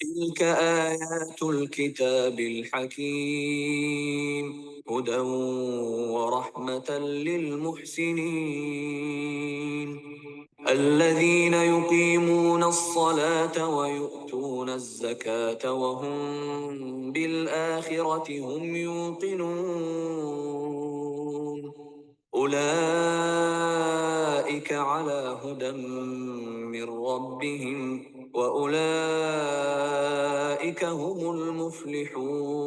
تلك آيات الكتاب الحكيم هدى ورحمة للمحسنين الذين يقيمون الصلاة ويؤتون الزكاة وهم بالآخرة هم يوقنون أولئك على هدى من ربهم وأولئك هم المفلحون۔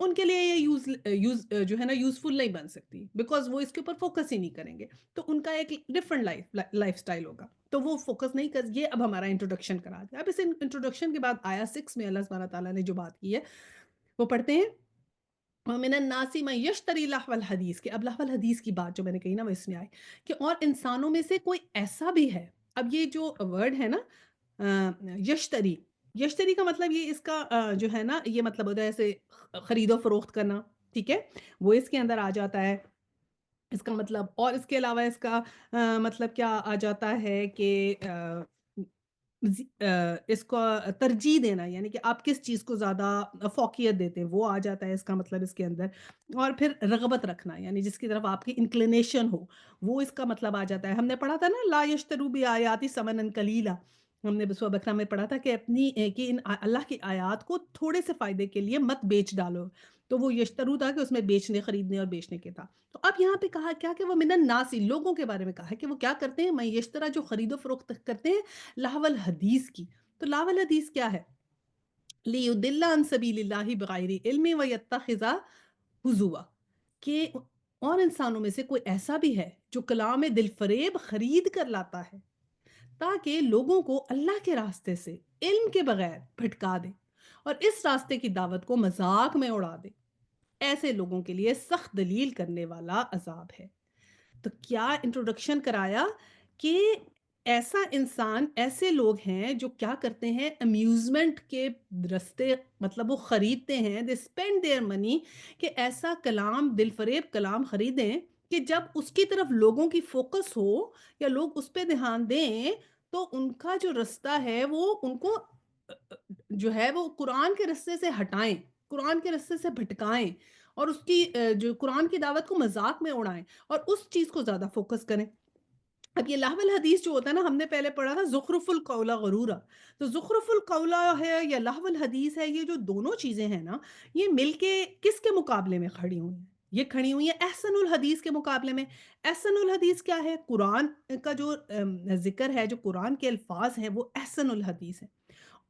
ان کے لیے یہ جو ہے نا یوزفل نہیں بن سکتی، بیکاز وہ اس کے اوپر فوکس ہی نہیں کریں گے، تو ان کا ایک ڈفرنٹ لائف سٹائل ہوگا، تو وہ فوکس نہیں کر. یہ اب ہمارا انٹروڈکشن کرا دیا. اب اس انٹروڈکشن کے بعد آیا 6 میں اللہ سبحانہ تعالیٰ نے جو بات کی ہے وہ پڑھتے ہیں. وَمِنَ النَّاسِ مَن يَشْتَرِي لَهْوَ الْحَدِيثِ، کہ اب لہو الحدیث کی بات جو میں نے کہی نا وہ اس میں آئی کہ اور انسانوں میں سے کوئی ایسا بھی ہے. اب یہ جو ورڈ ہے نا یشتری، یشتری کا مطلب یہ اس کا جو ہے نا یہ مطلب ہوتا ہے ایسے خرید و فروخت کرنا، ٹھیک ہے، وہ اس کے اندر آ جاتا ہے اس کا مطلب. اور اس کے علاوہ اس کا مطلب کیا آ جاتا ہے کہ اس کو ترجیح دینا، یعنی کہ آپ کس چیز کو زیادہ فوقیت دیتے ہیں وہ آ جاتا ہے اس کا مطلب اس کے اندر. اور پھر رغبت رکھنا، یعنی جس کی طرف آپ کی انکلینیشن ہو وہ اس کا مطلب آ جاتا ہے. ہم نے پڑھا تھا نا لا یشترو بآیاتی ثمنا قلیلا، ہم نے سورہ بقرہ میں پڑھا تھا کہ اپنی کہ ان اللہ کی آیات کو تھوڑے سے فائدے کے لیے مت بیچ ڈالو. تو وہ یشترو تھا کہ اس میں بیچنے خریدنے اور بیچنے کے تھا. تو اب یہاں پہ کہا کیا کہ وہ من الناس، لوگوں کے بارے میں کہا ہے کہ وہ کیا کرتے ہیں، میں یشترا جو خرید و فروخت کرتے ہیں لہو الحدیث کی. تو لہو الحدیث کیا ہے، لیضل عن سبیل اللہ بغیر علم ویتخذ ہزوا، کہ اور انسانوں میں سے کوئی ایسا بھی ہے جو کلام دل فریب خرید کر لاتا ہے تاکہ لوگوں کو اللہ کے راستے سے علم کے بغیر بھٹکا دے اور اس راستے کی دعوت کو مذاق میں اڑا دے. ایسے لوگوں کے لیے سخت دلیل کرنے والا عذاب ہے. تو کیا انٹروڈکشن کرایا کہ ایسا انسان، ایسے لوگ ہیں جو کیا کرتے ہیں امیوزمنٹ کے رستے، مطلب وہ خریدتے ہیں دے اسپینڈ دیئر منی، کہ ایسا کلام دل فریب کلام خریدیں کہ جب اس کی طرف لوگوں کی فوکس ہو یا لوگ اس پہ دھیان دیں تو ان کا جو رستہ ہے وہ ان کو جو ہے وہ قرآن کے رستے سے ہٹائیں، قرآن کے رستے سے بھٹکائیں اور اس کی جو قرآن کی دعوت کو مذاق میں اڑائیں اور اس چیز کو زیادہ فوکس کریں. اب یہ لہو الحدیث جو ہوتا ہے نا، ہم نے پہلے پڑھا تھا زخرف القول غرورا. تو زخرف القول ہے یا لہو الحدیث ہے، یہ جو دونوں چیزیں ہیں نا یہ مل کے کس کے مقابلے میں کھڑی ہوئی ہیں، یہ کھڑی ہوئی ہیں احسن الحدیث کے مقابلے میں. احسن الحدیث کیا ہے، قرآن کا جو ذکر ہے، جو قرآن کے الفاظ ہیں وہ احسن الحدیث ہے،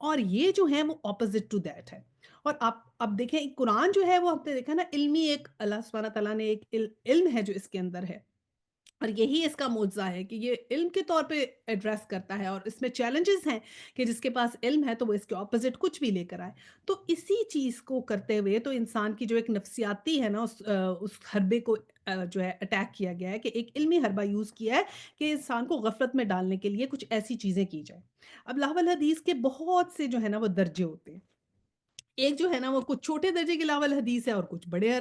اور یہ جو ہیں وہ اپوزٹ ٹو دیٹ ہے. اور آپ اب دیکھیں قرآن جو ہے وہ ہم نے دیکھا نا علمی، ایک اللہ سبحانہ تعالیٰ نے ایک علم ہے جو اس کے اندر ہے، اور یہی اس کا معجزہ ہے کہ یہ علم کے طور پہ ایڈریس کرتا ہے اور اس میں چیلنجز ہیں کہ جس کے پاس علم ہے تو وہ اس کے اپوزٹ کچھ بھی لے کر آئے. تو اسی چیز کو کرتے ہوئے تو انسان کی جو ایک نفسیاتی ہے نا اس حربے کو جو ہے اٹیک کیا گیا ہے، کہ ایک علمی حربہ یوز کیا ہے کہ انسان کو غفلت میں ڈالنے کے لیے کچھ ایسی چیزیں کی جائیں. اب لہو الحدیث کے بہت سے جو ہے نا وہ درجے ہوتے ہیں. ایک جو ہے نا وہ کچھ چھوٹے درجے کی لاول حدیث ہے اور کچھ بڑے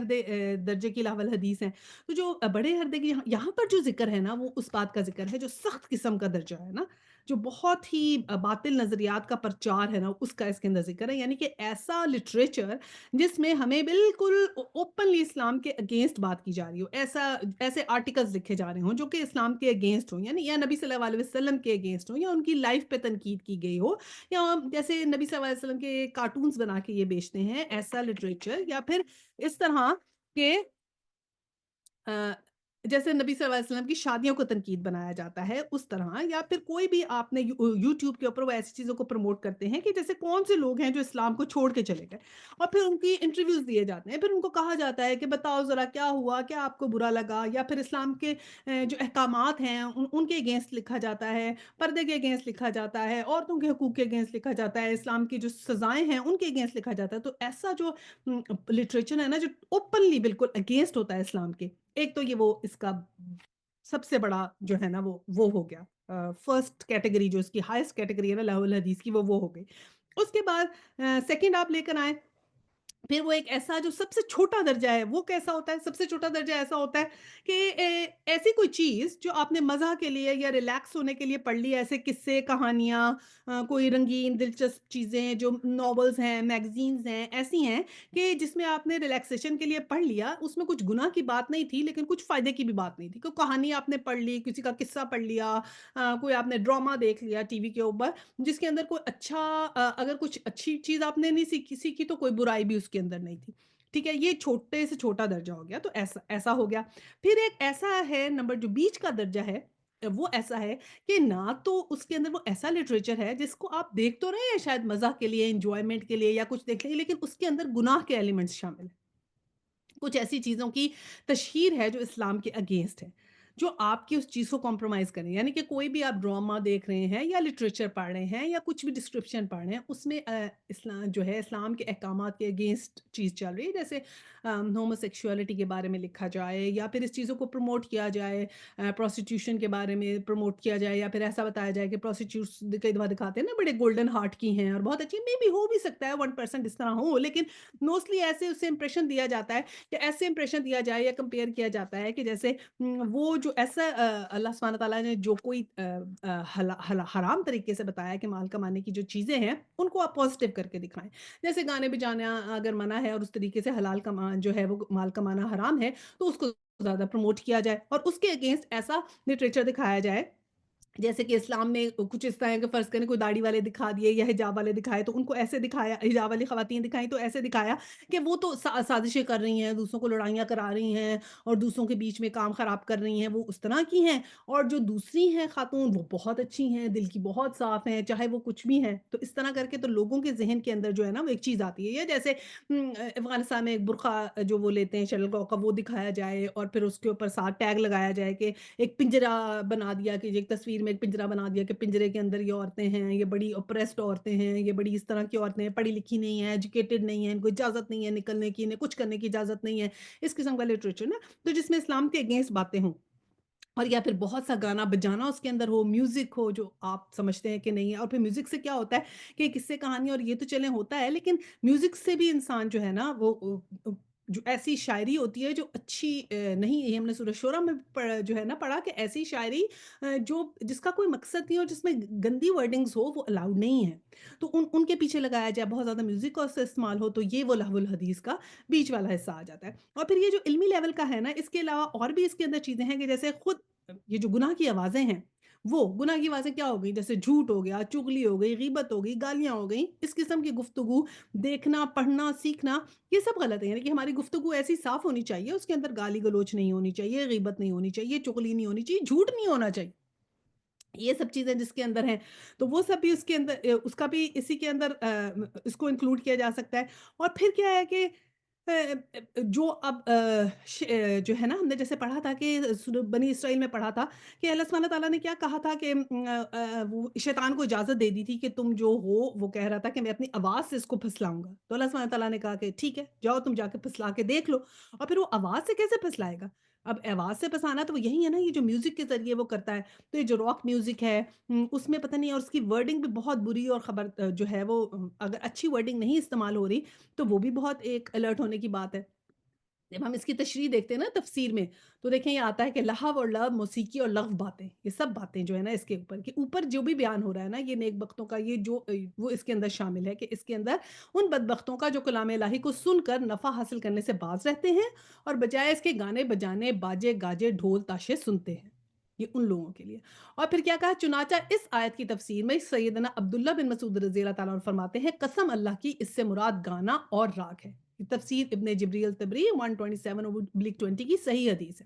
درجے کی لاول حدیث ہیں. تو جو بڑے ہردے کی یہاں پر جو ذکر ہے نا وہ اس بات کا ذکر ہے جو سخت قسم کا درجہ ہے نا، جو بہت ہی باطل نظریات کا پرچار ہے نا، اس کا اس کے اندر ذکر ہے. یعنی کہ ایسا لٹریچر جس میں ہمیں بالکل اوپنلی اسلام کے اگینسٹ بات کی جا رہی ہو، ایسے آرٹیکلز لکھے جا رہے ہوں جو کہ اسلام کے اگینسٹ ہوں، یعنی یا نبی صلی اللہ علیہ وسلم کے اگینسٹ ہوں، یا ان کی لائف پہ تنقید کی گئی ہو، یا جیسے نبی صلی اللہ علیہ وسلم کے کارٹونز بنا کے یہ بیچتے ہیں ایسا لٹریچر، یا پھر اس طرح کہ آ، جیسے نبی صلی اللہ علیہ وسلم کی شادیوں کو تنقید بنایا جاتا ہے اس طرح، یا پھر کوئی بھی آپ نے یوٹیوب کے اوپر وہ ایسی چیزوں کو پروموٹ کرتے ہیں کہ جیسے کون سے لوگ ہیں جو اسلام کو چھوڑ کے چلے گئے اور پھر ان کی انٹرویوز دیے جاتے ہیں، پھر ان کو کہا جاتا ہے کہ بتاؤ ذرا کیا ہوا، کیا آپ کو برا لگا، یا پھر اسلام کے جو احکامات ہیں ان کے اگینسٹ لکھا جاتا ہے، پردے کے اگینسٹ لکھا جاتا ہے، عورتوں کے حقوق کے اگینسٹ لکھا جاتا ہے، اسلام کی جو سزائیں ہیں ان کے اگینسٹ لکھا جاتا ہے. تو ایسا جو لٹریچر ہے نا جو اوپنلی بالکل اگینسٹ ہوتا ہے اسلام کے، ایک تو یہ وہ اس کا سب سے بڑا جو ہے نا وہ ہو گیا فرسٹ کیٹیگری، جو اس کی ہائیسٹ کیٹیگری ہے نا لہو الحدیث کی، وہ ہو گئی. اس کے بعد سیکنڈ آپ لے کر آئیں، پھر وہ ایک ایسا جو سب سے چھوٹا درجہ ہے، وہ کیسا ہوتا ہے، سب سے چھوٹا درجہ ایسا ہوتا ہے کہ ایسی کوئی چیز جو آپ نے مزاح کے لیے یا ریلیکس ہونے کے لیے پڑھ لی، ایسے قصے کہانیاں، کوئی رنگین دلچسپ چیزیں جو ناولز ہیں، میگزینز ہیں، ایسی ہیں کہ جس میں آپ نے ریلیکسیشن کے لیے پڑھ لیا، اس میں کچھ گناہ کی بات نہیں تھی لیکن کچھ فائدے کی بھی بات نہیں تھی. کوئی کہانی آپ نے پڑھ لی، کسی کا قصہ پڑھ لیا، کوئی آپ نے ڈرامہ دیکھ لیا ٹی وی کے اوپر جس کے اندر کوئی اچھا اگر کچھ اچھی چیز آپ نے نہیں سیکھی تو کوئی برائی بھی اس کے اندر نہیں تھی. ٹھیک ہے، یہ چھوٹے سے چھوٹا درجہ ہو گیا، تو ایسا ہو گیا. پھر ایک ایسا ہے نمبر جو بیچ کا درجہ ہے، وہ ایسا ہے کہ نہ تو اس کے اندر وہ ایسا لٹریچر ہے جس کو آپ دیکھ تو رہے ہیں شاید مزاح کے لیے، انجوائمنٹ کے لیے یا کچھ دیکھ لیں، لیکن اس کے اندر گناہ کے ایلیمنٹس شامل ہیں. کچھ ایسی چیزوں کی تشہیر ہے جو اسلام کے اگینسٹ ہے، جو آپ کی اس چیز کو کمپرومائز کریں، یعنی کہ کوئی بھی آپ ڈرامہ دیکھ رہے ہیں یا لٹریچر پڑھ رہے ہیں یا کچھ بھی ڈسکرپشن پڑھ رہے ہیں، اس میں اسلام جو ہے اسلام کے احکامات کے اگینسٹ چیز چل رہی ہے، جیسے ہوموسیکشوالٹی کے بارے میں لکھا جائے یا پھر اس چیزوں کو پروموٹ کیا جائے، پروسٹیٹیوشن کے بارے میں پروموٹ کیا جائے، یا پھر ایسا بتایا جائے کہ پروسٹیٹیوٹس کئی دفعہ دکھاتے ہیں نا بڑے گولڈن ہارٹ کی ہیں اور بہت اچھی، مے بی ہو بھی سکتا ہے 1% اس طرح ہو، لیکن موسٹلی ایسے اسے امپریشن دیا جاتا ہے کہ ایسے امپریشن دیا جائے یا کمپیئر کیا جاتا ہے کہ جیسے وہ جو ایسا اللہ سبحانہ تعالیٰ نے جو کوئی حرام طریقے سے بتایا کہ مال کمانے کی جو چیزیں ہیں ان کو آپ پازیٹیو کر کے دکھائیں، جیسے گانے بجانا اگر منع ہے اور اس طریقے سے حلال کما جو ہے وہ مال کمانا حرام ہے تو اس کو زیادہ پروموٹ کیا جائے اور اس کے اگینسٹ ایسا لٹریچر دکھایا جائے، جیسے کہ اسلام میں کچھ اس طرح کہ فرض کریں کوئی داڑھی والے دکھا دیے یا حجاب والے دکھائے تو ان کو ایسے دکھایا، حجاب والی خواتین دکھائیں تو ایسے دکھایا کہ وہ تو سازشیں کر رہی ہیں، دوسروں کو لڑائیاں کرا رہی ہیں اور دوسروں کے بیچ میں کام خراب کر رہی ہیں، وہ اس طرح کی ہیں، اور جو دوسری ہیں خاتون وہ بہت اچھی ہیں، دل کی بہت صاف ہیں، چاہے وہ کچھ بھی ہیں، تو اس طرح کر کے تو لوگوں کے ذہن کے اندر جو ہے نا وہ ایک چیز آتی ہے، یا جیسے افغانستان میں ایک برقع جو وہ لیتے ہیں شٹل کاک کا وہ دکھایا جائے اور پھر اس کے اوپر ساتھ ٹیگ لگایا جائے کہ ایک پنجرا بنا دیا، کہ ایک تصویر میں ایک پنجرا بنا دیا کہ پنجرے کے اندر یہ عورتیں ہیں، یہ بڑی اوپریسڈ عورتیں ہیں، یہ بڑی اس طرح کی عورتیں ہیں، پڑھی لکھی نہیں ہیں، ایجوکیٹڈ نہیں ہیں، ان کو اجازت نہیں ہے نکلنے کی، انہیں کچھ کرنے کی اجازت نہیں ہے، اس قسم کا لٹریچر نا، تو جس میں اسلام کے اگینسٹ باتیں ہوں، اور یا پھر بہت سا گانا بجانا اس کے اندر ہو، میوزک ہو جو آپ سمجھتے ہیں کہ نہیں ہے، اور پھر میوزک سے کیا ہوتا ہے کہ قصے کہانی اور یہ تو چلیں ہوتا ہے، لیکن میوزک سے بھی انسان جو ہے نا وہ جو ایسی شاعری ہوتی ہے جو اچھی نہیں، یہ ہم نے سورہ شورى میں جو ہے نا پڑھا کہ ایسی شاعری جو جس کا کوئی مقصد نہیں اور جس میں گندی ورڈنگز ہو وہ الاؤڈ نہیں ہے، تو ان کے پیچھے لگایا جائے بہت زیادہ میوزک اور سے استعمال ہو تو یہ وہ لہو الحدیث کا بیچ والا حصہ آ جاتا ہے، اور پھر یہ جو علمی لیول کا ہے نا اس کے علاوہ اور بھی اس کے اندر چیزیں ہیں کہ جیسے خود یہ جو گناہ کی آوازیں ہیں، وہ گناہ کی آوازیں کیا ہو گئی، جیسے جھوٹ ہو گیا، چغلی ہو گئی، غیبت ہو گئی، گالیاں ہو گئیں، اس قسم کی گفتگو دیکھنا، پڑھنا، سیکھنا، یہ سب غلط ہے، یعنی کہ ہماری گفتگو ایسی صاف ہونی چاہیے، اس کے اندر گالی گلوچ نہیں ہونی چاہیے، غیبت نہیں ہونی چاہیے، چغلی نہیں ہونی چاہیے، جھوٹ نہیں ہونا چاہیے، یہ سب چیزیں جس کے اندر ہیں تو وہ سب بھی اس کے اندر اس کا بھی اسی کے اندر اس کو انکلوڈ کیا جا سکتا ہے، اور پھر کیا ہے کہ جو اب جو ہے نا ہم نے جیسے پڑھا تھا کہ بنی اسرائیل میں پڑھا تھا کہ اللہ سبحانہ تعالیٰ نے کیا کہا تھا کہ وہ شیطان کو اجازت دے دی تھی کہ تم جو ہو وہ کہہ رہا تھا کہ میں اپنی آواز سے اس کو پھسلاؤں گا، تو اللہ سبحانہ تعالیٰ نے کہا کہ ٹھیک ہے جاؤ تم جا کے پھسلا کے دیکھ لو، اور پھر وہ آواز سے کیسے پھسلائے گا؟ اب آواز سے پھنسانا تو وہ یہی ہے نا، یہ جو میوزک کے ذریعے وہ کرتا ہے، تو یہ جو راک میوزک ہے اس میں پتہ نہیں، اور اس کی ورڈنگ بھی بہت بری، اور خبر جو ہے وہ اگر اچھی ورڈنگ نہیں استعمال ہو رہی تو وہ بھی بہت ایک الرٹ ہونے کی بات ہے۔ جب ہم اس کی تشریح دیکھتے ہیں نا تفسیر میں تو دیکھیں یہ آتا ہے کہ لہو اور لو، موسیقی اور لغو باتیں، یہ سب باتیں جو ہے نا اس کے اوپر جو بھی بیان ہو رہا ہے نا یہ نیک بختوں کا، یہ جو وہ اس کے اندر شامل ہے کہ اس کے اندر ان بدبختوں کا جو کلام الہی کو سن کر نفع حاصل کرنے سے باز رہتے ہیں اور بجائے اس کے گانے بجانے باجے گاجے ڈھول تاشے سنتے ہیں، یہ ان لوگوں کے لیے۔ اور پھر کیا کہا، چنانچہ اس آیت کی تفسیر میں سیدنا عبداللہ بن مسعود رضی اللہ تعالیٰ عنہ فرماتے ہیں قسم اللہ کی اس سے مراد گانا اور راگ ہے، یہ تفسیر ابن جبریل تبری 127/20 کی صحیح حدیث ہے۔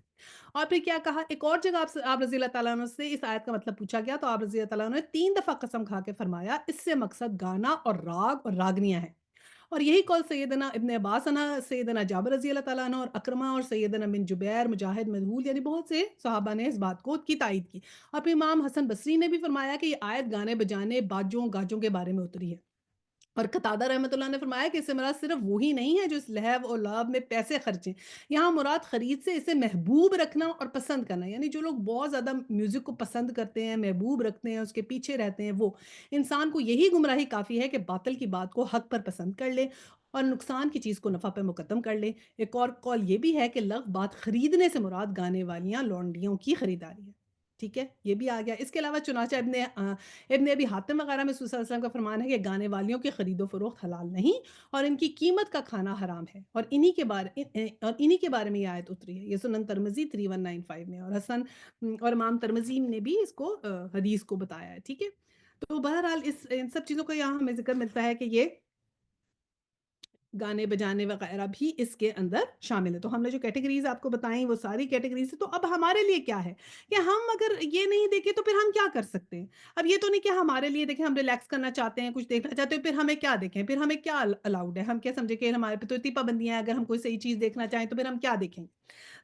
اور پھر کیا کہا، ایک اور جگہ آپ رضی اللہ تعالیٰ عنہ سے اس آیت کا مطلب پوچھا گیا تو آپ رضی اللہ تعالیٰ عنہ نے 3 دفعہ قسم کھا کے فرمایا اس سے مقصد گانا اور راگ اور راگنیاں ہیں، اور یہی قول سیدنا ابن عباس عنہ، سیدنا جابر رضی اللہ تعالیٰ عنہ اور اکرمہ اور سیدنا بن جبیر، مجاہد، مدحول، یعنی بہت سے صحابہ نے اس بات کو کی تائید کی، اور پھر امام حسن بصری نے بھی فرمایا کہ یہ آیت گانے بجانے باجوں گاجوں کے بارے میں اتری ہے، اور قتادہ رحمۃ اللہ نے فرمایا کہ اس سے مراد صرف وہی نہیں ہے جو اس لہو اور لعب میں پیسے خرچیں، یہاں مراد خرید سے اسے محبوب رکھنا اور پسند کرنا، یعنی جو لوگ بہت زیادہ میوزک کو پسند کرتے ہیں، محبوب رکھتے ہیں، اس کے پیچھے رہتے ہیں، وہ انسان کو یہی گمراہی کافی ہے کہ باطل کی بات کو حق پر پسند کر لے اور نقصان کی چیز کو نفع پہ مقدم کر لے۔ ایک اور قول یہ بھی ہے کہ لغو بات خریدنے سے مراد گانے والیاں لونڈیوں کی خریداری ہے، ٹھیک ہے، یہ بھی آ گیا۔ اس کے علاوہ چنانچہ ابن ابی حاتم وغیرہ میں رسول صلی اللہ علیہ وسلم کا فرمان ہے کہ گانے والیوں کی خرید و فروخت حلال نہیں اور ان کی قیمت کا کھانا حرام ہے، اور انہی کے بارے میں یہ آیت اتری ہے، یہ سنن ترمذی 3195 میں، اور حسن اور امام ترمذی نے بھی اس کو حدیث کو بتایا ہے، ٹھیک ہے۔ تو بہرحال ان سب چیزوں کا یہاں ہمیں ذکر ملتا ہے کہ یہ گانے بجانے وغیرہ بھی اس کے اندر شامل ہے۔ تو ہم نے جو کیٹیگریز آپ کو بتائیں وہ ساری کیٹیگریز ہیں، تو اب ہمارے لیے کیا ہے کہ ہم اگر یہ نہیں دیکھیں تو پھر ہم کیا کر سکتے ہیں؟ اب یہ تو نہیں کہ ہمارے لیے دیکھیں، ہم ریلیکس کرنا چاہتے ہیں، کچھ دیکھنا چاہتے ہیں، پھر ہمیں کیا دیکھیں؟ پھر ہمیں کیا الاؤڈ ہے؟ ہم کیا سمجھیں کہ ہمارے پہ تو اتنی پابندیاں ہیں، اگر ہم کوئی صحیح چیز دیکھنا چاہیں تو پھر ہم کیا دیکھیں؟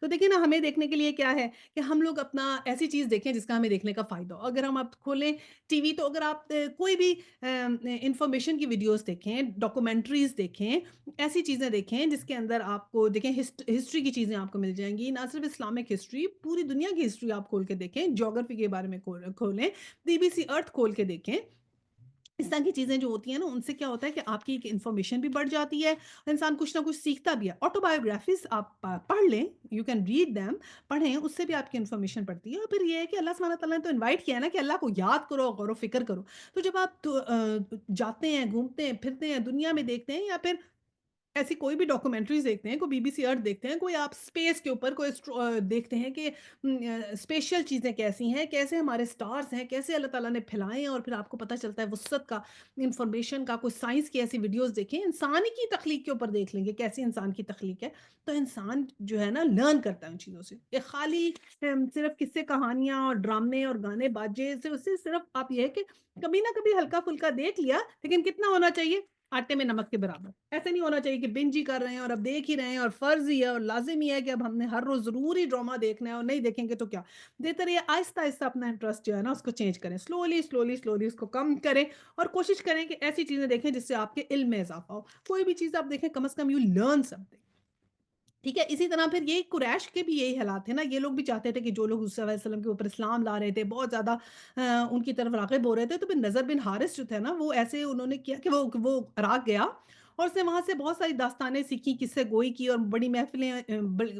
تو دیکھیے نا، ہمیں دیکھنے کے لیے کیا ہے کہ ہم لوگ اپنا ایسی چیز دیکھیں جس کا ہمیں دیکھنے کا فائدہ ہو۔ اگر ہم آپ کھولیں ٹی وی، تو اگر آپ کوئی بھی انفارمیشن کی ویڈیوز دیکھیں، ڈاکومنٹریز دیکھیں، ایسی چیزیں دیکھیں جس کے اندر آپ کو دیکھیں ہسٹری کی چیزیں آپ کو مل جائیں گی، نہ صرف اسلامک ہسٹری، پوری دنیا کی ہسٹری آپ کھول کے دیکھیں، جیوگرفی کے بارے میں کھولیں، BBC ارتھ کھول کے دیکھیں۔ اس طرح کی چیزیں جو ہوتی ہیں نا، ان سے کیا ہوتا ہے کہ آپ کی ایک انفارمیشن بھی بڑھ جاتی ہے، انسان کچھ نہ کچھ سیکھتا بھی ہے۔ آٹوبایوگرافیز آپ پڑھ لیں، یو کین ریڈ دیم، پڑھیں، اس سے بھی آپ کی انفارمیشن بڑھتی ہے۔ اور پھر یہ ہے کہ اللہ سبحانہ تعالیٰ نے تو انوائٹ کیا ہے نا کہ اللہ کو یاد کرو، غور و فکر کرو۔ تو جب آپ جاتے ہیں، گھومتے ہیں، پھرتے ہیں، دنیا میں دیکھتے ہیں، یا پھر ایسی کوئی بھی ڈاکومنٹریز دیکھتے ہیں، کوئی BBC ارتھ دیکھتے ہیں، کوئی آپ اسپیس کے اوپر کوئی دیکھتے ہیں کہ اسپیشل چیزیں کیسی ہیں، کیسے ہمارے اسٹارس ہیں، کیسے اللہ تعالیٰ نے پھیلائے ہیں، اور پھر آپ کو پتہ چلتا ہے وسعت کا، انفارمیشن کا، کوئی سائنس کی ایسی ویڈیوز دیکھیں، انسان کی تخلیق کے اوپر دیکھ لیں گے کیسی انسان کی تخلیق ہے، تو انسان جو ہے نا لرن کرتا ہے ان چیزوں سے۔ یہ خالی صرف قصے کہانیاں اور ڈرامے اور گانے باجے سے، اس سے صرف آپ یہ ہے کہ کبھی نہ کبھی ہلکا پھلکا دیکھ لیا، لیکن کتنا ہونا چاہیے؟ آٹے میں نمک کے برابر۔ ایسے نہیں ہونا چاہیے کہ بنج ہی کر رہے ہیں اور اب دیکھ ہی رہے ہیں، اور فرض ہی ہے اور لازم ہی ہے کہ اب ہم نے ہر روز ضروری ڈرامہ دیکھنا ہے، اور نہیں دیکھیں گے تو کیا؟ بہتر یہ آہستہ آہستہ اپنا انٹرسٹ جو ہے نا اس کو چینج کریں، سلولی سلولی سلولی اس کو کم کریں، اور کوشش کریں کہ ایسی چیزیں دیکھیں جس سے آپ کے علم میں اضافہ ہو۔ کوئی بھی چیز آپ دیکھیں، کم از کم یو لرن سم تھنگ۔ ٹھیک ہے، اسی طرح پھر یہ قریش کے بھی یہی حالات تھے نا، یہ لوگ بھی چاہتے تھے کہ جو لوگ حضور صلی اللہ علیہ وسلم کے اوپر اسلام لا رہے تھے، بہت زیادہ ان کی طرف راغب ہو رہے تھے، تو پھر نضر بن حارث جو تھے نا، وہ ایسے انہوں نے کیا کہ وہ عراق گیا، اور اس نے وہاں سے بہت ساری داستانیں سیکھی، قصے گوئی کی، اور بڑی محفلیں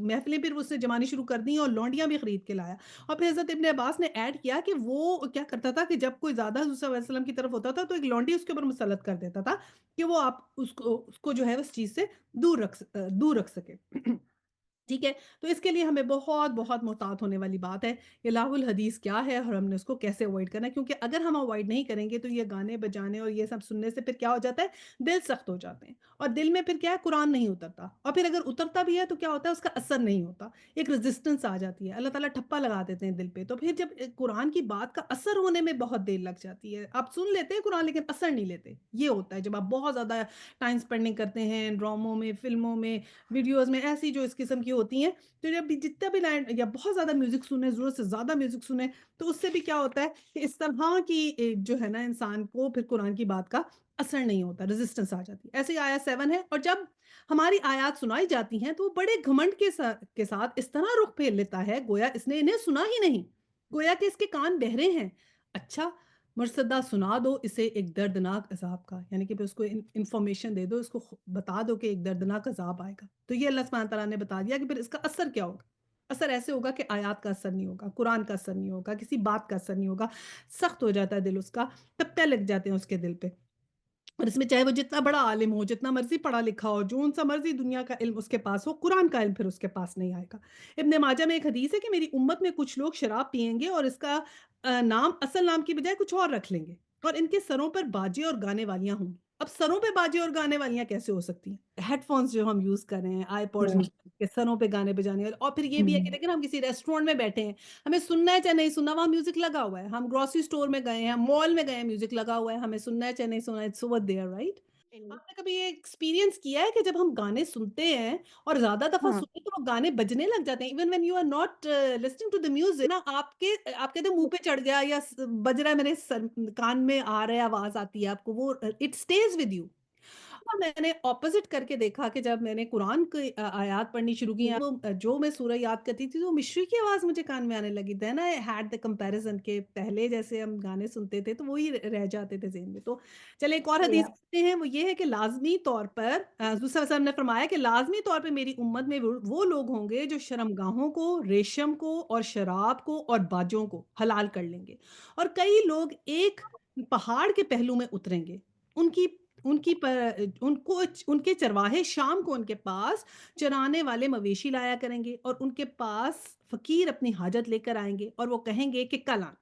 محفلیں پھر اس نے جمانی شروع کر دیں، اور لونڈیاں بھی خرید کے لایا۔ اور پھر حضرت ابن عباس نے ایڈ کیا کہ وہ کیا کرتا تھا کہ جب کوئی زیادہ حضور صلی اللہ علیہ وسلم کی طرف ہوتا تھا تو ایک لونڈی اس کے اوپر مسلط کر دیتا تھا کہ وہ آپ اس کو جو ہے اس چیز سے دور رکھ سکے۔ ٹھیک ہے، تو اس کے لیے ہمیں بہت بہت محتاط ہونے والی بات ہے کہ لاہ الحدیث کیا ہے اور ہم نے اس کو کیسے اوائڈ کرنا ہے، کیونکہ اگر ہم اوائڈ نہیں کریں گے تو یہ گانے بجانے اور یہ سب سننے سے پھر کیا ہو جاتا ہے، دل سخت ہو جاتے ہیں، اور دل میں پھر کیا ہے، قرآن نہیں اترتا، اور پھر اگر اترتا بھی ہے تو کیا ہوتا ہے، اس کا اثر نہیں ہوتا، ایک ریزسٹنس آ جاتی ہے، اللہ تعالیٰ ٹھپا لگا دیتے ہیں دل پہ، تو پھر جب قرآن کی بات کا اثر ہونے میں بہت دیر لگ جاتی ہے، آپ سن لیتے ہیں قرآن لیکن اثر نہیں لیتے، یہ ہوتا ہے جب آپ بہت زیادہ ٹائم اسپینڈنگ کرتے ہیں ڈراموں میں، فلموں میں، ویڈیوز میں، ایسی جو اس قسم کی ہوتی ہیں، تو جب بھی جتنا بھی لائن یا بہت زیادہ میوزک سنیں، ضرورت سے زیادہ میوزک سنیں، تو اس سے بھی کیا ہوتا ہے کہ اس طرح کی جو ہے نا انسان کو پھر قرآن کی بات کا اثر نہیں ہوتا، ریزسٹنس آ جاتی ہے۔ ایسے ہی آیت 7 ہے، اور جب ہماری آیات سنائی جاتی ہیں تو وہ بڑے گھمنڈ کے ساتھ اس طرح رخ پھیر لیتا ہے گویا اس نے انہیں سنا ہی نہیں، گویا کہ اس کے کان بہرے ہیں۔ اچھا، مرصدہ سنا دو اسے ایک دردناک عذاب کا، یعنی کہ پھر اس کو انفارمیشن دے دو، اس کو بتا دو کہ ایک دردناک عذاب آئے گا۔ تو یہ اللہ سبحانہ تعالیٰ نے بتا دیا کہ پھر اس کا اثر کیا ہوگا۔ اثر ایسے ہوگا کہ آیات کا اثر نہیں ہوگا، قرآن کا اثر نہیں ہوگا، کسی بات کا اثر نہیں ہوگا، سخت ہو جاتا ہے دل اس کا، تپتے لگ جاتے ہیں اس کے دل پہ۔ اور اس میں چاہے وہ جتنا بڑا عالم ہو، جتنا مرضی پڑھا لکھا ہو، جو سا مرضی دنیا کا علم اس کے پاس ہو، قرآن کا علم پھر اس کے پاس نہیں آئے گا۔ ابن ماجہ میں ایک حدیث ہے کہ میری امت میں کچھ لوگ شراب پئیں گے اور اس کا نام اصل نام کی بجائے کچھ اور رکھ لیں گے، اور ان کے سروں پر باجے اور گانے والیاں ہوں گی۔ اب سروں پہ باجے اور گانے والیاں کیسے ہو سکتی ہیں؟ ہیڈ فونز جو ہم یوز کر رہے ہیں، آئی پوڈز ہوں، کے سروں پہ گانے بجانے، اور پھر یہ بھی ہے ہوں، کہ دیکھیں نا، ہم کسی ریسٹورینٹ میں بیٹھے ہیں، ہمیں سننا ہے چاہے نہیں سننا، وہاں میوزک لگا ہوا ہے، ہم گروسری اسٹور میں گئے ہیں، مال میں گئے ہیں، میوزک لگا ہوا ہے، ہمیں سننا ہے چاہے نہیں سننا، اٹس اوور دیئر، رائٹ؟ آپ نے کبھی یہ ایکسپیرینس کیا ہے کہ جب ہم گانے سنتے ہیں اور زیادہ دفعہ ہاں، سنیں تو وہ گانے بجنے لگ جاتے ہیں، even when you are not listening to the music نا، آپ کے تو منہ پہ چڑھ گیا یا بج رہا ہے، میرے کان میں آ رہا ہے، آواز آتی ہے آپ کو، وہ اٹ اسٹیز ود یو۔ اور میں نے اپوزٹ کر کے دیکھا کہ جب میں نے قرآن کی آیات پڑھنی شروع کی، وہ جو میں سورہ یاد کرتی تھی تو مشری کی آواز مجھے کان میں آنے لگی، دین آئی ہیڈ دا کمپیریزن کہ پہلے جیسے ہم گانے سنتے تھے تو وہی رہ جاتے تھے ذہن میں۔ تو چلے ایک اور حدیث یا پڑھتے ہیں، وہ یہ ہے کہ لازمی طور پر حضور صلی اللہ علیہ وسلم نے فرمایا کہ لازمی طور پہ میری امت میں وہ لوگ ہوں گے جو شرمگاہوں کو، ریشم کو اور شراب کو اور باجوں کو حلال کر لیں گے، اور کئی لوگ ایک پہاڑ کے پہلو میں اتریں گے، ان کی ان کی ان کو ان کے چرواہے شام کو ان کے پاس چرانے والے مویشی لایا کریں گے، اور ان کے پاس فقیر اپنی حاجت لے کر آئیں گے اور وہ کہیں گے کہ کل آنا،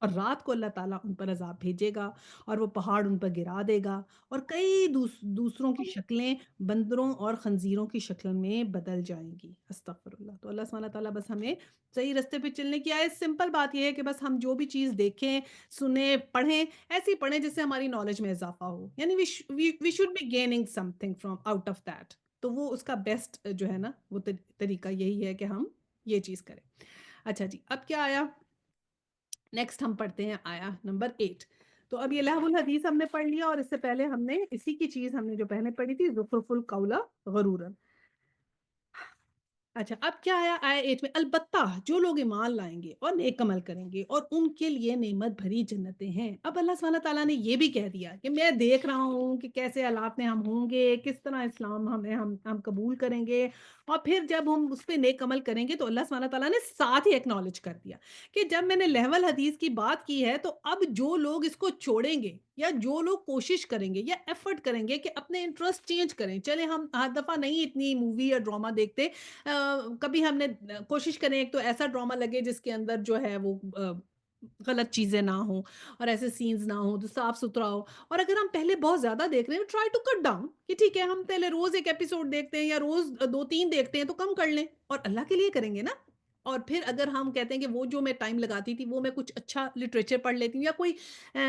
اور رات کو اللہ تعالیٰ ان پر عذاب بھیجے گا اور وہ پہاڑ ان پر گرا دے گا اور کئی دوسروں کی شکلیں بندروں اور خنزیروں کی شکل میں بدل جائیں گی. استغفر اللہ. تو اللہ سبحانہ تعالیٰ بس ہمیں صحیح راستے پہ چلنے کی آئے. سمپل بات یہ ہے کہ بس ہم جو بھی چیز دیکھیں سنیں پڑھیں ایسی پڑھیں جس سے ہماری نالج میں اضافہ ہو. یعنی we should be gaining something from out of that. تو وہ اس کا بیسٹ جو ہے نا وہ طریقہ یہی ہے کہ ہم یہ چیز کریں. اچھا جی اب کیا آیا نیکسٹ ہم پڑھتے ہیں آیا نمبر 8. تو اب یہ لہو الحدیث ہم نے پڑھ لیا اور اس سے پہلے ہم نے اسی کی چیز ہم نے جو پہلے پڑھی تھی زخرف القول غرورا. اچھا اب کیا آیا آیا 8 میں البتہ جو لوگ ایمان لائیں گے اور نیک عمل کریں گے اور ان کے لیے نعمت بھری جنتیں ہیں. اب اللہ سبحانہ تعالیٰ نے یہ بھی کہہ دیا کہ میں دیکھ رہا ہوں کہ کیسے حالات میں ہم ہوں گے کس طرح اسلام ہم قبول کریں گے اور پھر جب ہم اس پہ نیک عمل کریں گے تو اللہ سبحانہ تعالیٰ نے ساتھ ہی ایکنالج کر دیا کہ جب میں نے لہو الحدیث کی بات کی ہے تو اب جو لوگ اس کو چھوڑیں گے یا جو لوگ کوشش کریں گے یا ایفرٹ کریں گے کہ اپنے انٹرسٹ چینج کریں. چلے ہم ہر دفعہ نہیں اتنی مووی یا ڈرامہ دیکھتے کبھی ہم نے کوشش کریں ایک تو ایسا ڈرامہ لگے جس کے اندر جو ہے وہ غلط چیزیں نہ ہوں اور ایسے سینز نہ ہوں تو صاف ستھرا ہو. اور اگر ہم پہلے بہت زیادہ دیکھ رہے ہیں ٹرائی ٹو کٹ ڈاؤن کہ ٹھیک ہے ہم پہلے روز ایک ایپیسوڈ دیکھتے ہیں یا روز 2-3 دیکھتے ہیں تو کم کر لیں اور اللہ کے لیے کریں گے نا. اور پھر اگر ہم کہتے ہیں کہ وہ جو میں ٹائم لگاتی تھی وہ میں کچھ اچھا لٹریچر پڑھ لیتی ہوں یا کوئی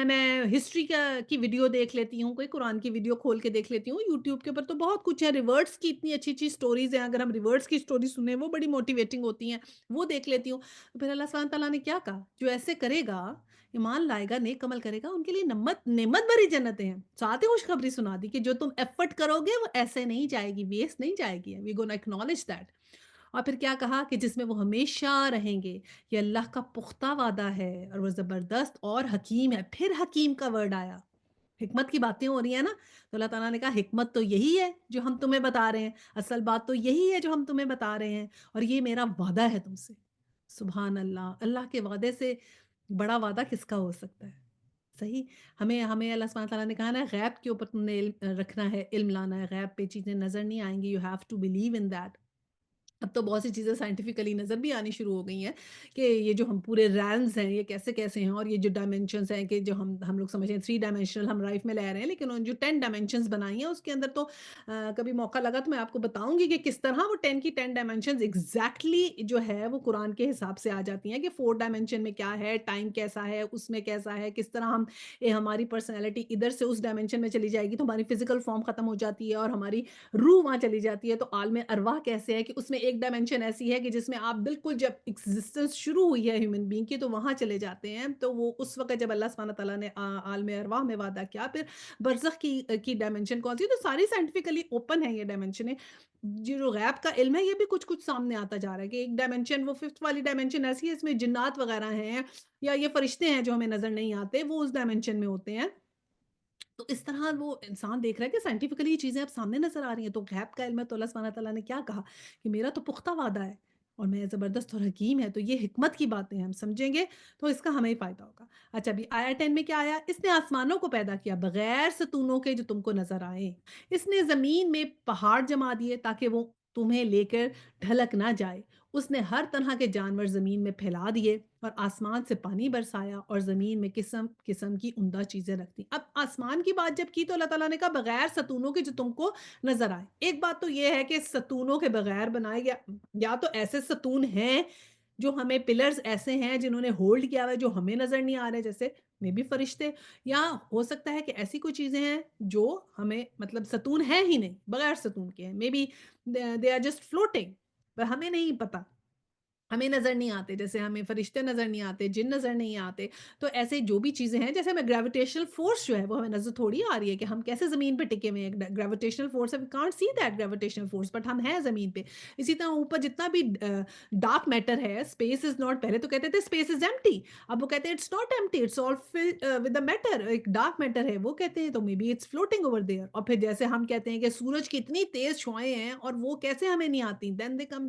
میں ہسٹری کی ویڈیو دیکھ لیتی ہوں کوئی قرآن کی ویڈیو کھول کے دیکھ لیتی ہوں یوٹیوب کے اوپر تو بہت کچھ ہے. ریورڈس کی اتنی اچھی اچھی سٹوریز ہیں اگر ہم ریورڈس کی سٹوری سنیں وہ بڑی موٹیویٹنگ ہوتی ہیں وہ دیکھ لیتی ہوں. تو پھر اللہ سبحانہ تعالیٰ نے کیا کہا جو ایسے کرے گا ایمان لائے گا نیک عمل کرے گا ان کے لیے نعمت بھری جنتیں ہیں. ساتھ ہی خوشخبری سنا دی کہ جو تم ایفرٹ کرو گے وہ ایسے نہیں جائے گی ویسٹ نہیں جائے گی. وی گونا ایکنالج دیٹ. اور پھر کیا کہا کہ جس میں وہ ہمیشہ رہیں گے. یہ اللہ کا پختہ وعدہ ہے اور وہ زبردست اور حکیم ہے. پھر حکیم کا ورڈ آیا. حکمت کی باتیں ہو رہی ہیں نا تو اللہ تعالیٰ نے کہا حکمت تو یہی ہے جو ہم تمہیں بتا رہے ہیں اصل بات تو یہی ہے جو ہم تمہیں بتا رہے ہیں اور یہ میرا وعدہ ہے تم سے. سبحان اللہ. اللہ کے وعدے سے بڑا وعدہ کس کا ہو سکتا ہے. صحیح. ہمیں اللہ سبحانہ تعالیٰ نے کہا نا غیب کے اوپر تم نے علم رکھنا ہے علم لانا ہے. غیب پہ چیزیں نظر نہیں آئیں گی. You have to believe in that. اب تو بہت سی چیزیں سائنٹیفکلی نظر بھی آنی شروع ہو گئی ہیں کہ یہ جو ہم پورے ریلمز ہیں یہ کیسے کیسے ہیں اور یہ جو ڈائمینشنز ہیں کہ جو ہم لوگ سمجھیں 3 ڈائمینشنل ہم لائف میں لے رہے ہیں لیکن ان جو 10 ڈائمینشنز بنائی ہیں اس کے اندر تو کبھی موقع لگا تو میں آپ کو بتاؤں گی کہ کس طرح وہ 10 کی 10 ڈائمینشنز ایگزیکٹلی جو ہے وہ قرآن کے حساب سے آ جاتی ہیں کہ 4 ڈائمینشن میں کیا ہے ٹائم کیسا ہے اس میں کیسا ہے کس طرح ہماری پرسنالٹی ادھر سے اس ڈائمینشن میں چلی جائے گی تو ہماری فزیکل فارم ختم ہو جاتی ہے اور ہماری روح وہاں چلی جاتی ہے. تو عالم ارواح کیسے ہے کہ اس میں ایک ڈائمینشن ایسی ہے کہ جس میں آپ بالکل جب ایگزسٹنس شروع ہوئی ہے ہیومن بینگ کی تو وہاں چلے جاتے ہیں. تو وہ اس وقت جب اللہ سبحانہ تعالیٰ نے عالم ارواح میں وعدہ کیا پھر برزخ کی ڈائمینشن کون سی تو ساری سائنٹیفکلی اوپن ہے یہ ڈائمینشن. جو غیب کا علم ہے یہ بھی کچھ کچھ سامنے آتا جا رہا ہے کہ ایک ڈائمینشن وہ 5th والی ڈائمینشن ایسی ہے اس میں جنات وغیرہ ہیں یا یہ فرشتے ہیں جو ہمیں نظر نہیں آتے وہ اس ڈائمینشن میں ہوتے ہیں. تو اس طرح وہ انسان دیکھ رہا ہے کہ سائنٹیفکلی یہ چیزیں اب سامنے نظر آ رہی ہیں. تو غیب کا علم ہے تو اللہ سبحانہ تعالیٰ نے کیا کہا کہ میرا تو پختہ وعدہ ہے اور میں زبردست اور حکیم ہے. تو یہ حکمت کی باتیں ہم سمجھیں گے تو اس کا ہمیں فائدہ ہوگا. اچھا ابھی آیا 10 میں کیا آیا اس نے آسمانوں کو پیدا کیا بغیر ستونوں کے جو تم کو نظر آئے. اس نے زمین میں پہاڑ جما دیے تاکہ وہ تمہیں لے کر ڈھلک نہ جائے. اس نے ہر طرح کے جانور زمین میں پھیلا دیے اور آسمان سے پانی برسایا اور زمین میں قسم قسم کی عمدہ چیزیں رکھ دی. اب آسمان کی بات جب کی تو اللہ تعالیٰ نے کہا بغیر ستونوں کے جو تم کو نظر آئے. ایک بات تو یہ ہے کہ ستونوں کے بغیر بنائے گیا یا تو ایسے ستون ہیں جو ہمیں پلرز ایسے ہیں جنہوں نے ہولڈ کیا ہوا ہے جو ہمیں نظر نہیں آ رہے جیسے میں بھی فرشتے یا ہو سکتا ہے کہ ایسی کوئی چیزیں ہیں جو ہمیں مطلب ستون ہے ہی نہیں بغیر ستون کے ہیں. May be they are just floating پر ہمیں نہیں پتا ہمیں نظر نہیں آتے جیسے ہمیں فرشتے نظر نہیں آتے جن نظر نہیں آتے. تو ایسے جو بھی چیزیں ہیں جیسے ہمیں گریویٹیشنل فورس جو ہے وہ ہمیں نظر تھوڑی آ رہی ہے کہ ہم کیسے زمین پہ ٹکے ہوئے ہیں. Gravitational force we can't see that gravitational force but ہم ہیں زمین پہ. اسی طرح اوپر جتنا بھی ڈارک میٹر ہے اسپیس از ناٹ پہلے تو کہتے تھے اسپیس از ایمٹی اب وہ کہتے ہیں it's not empty it's all filled with the matter. ایک ڈارک میٹر ہے وہ کہتے ہیں تو maybe it's floating over there. اور پھر جیسے ہم کہتے ہیں کہ سورج کی اتنی تیز چھوائیں ہیں اور وہ کیسے ہمیں نہیں آتی دین دے کم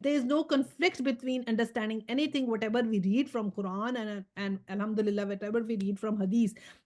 There is no conflict between understanding anything whatever we read from Quran and alhamdulillah whatever we read from hadith।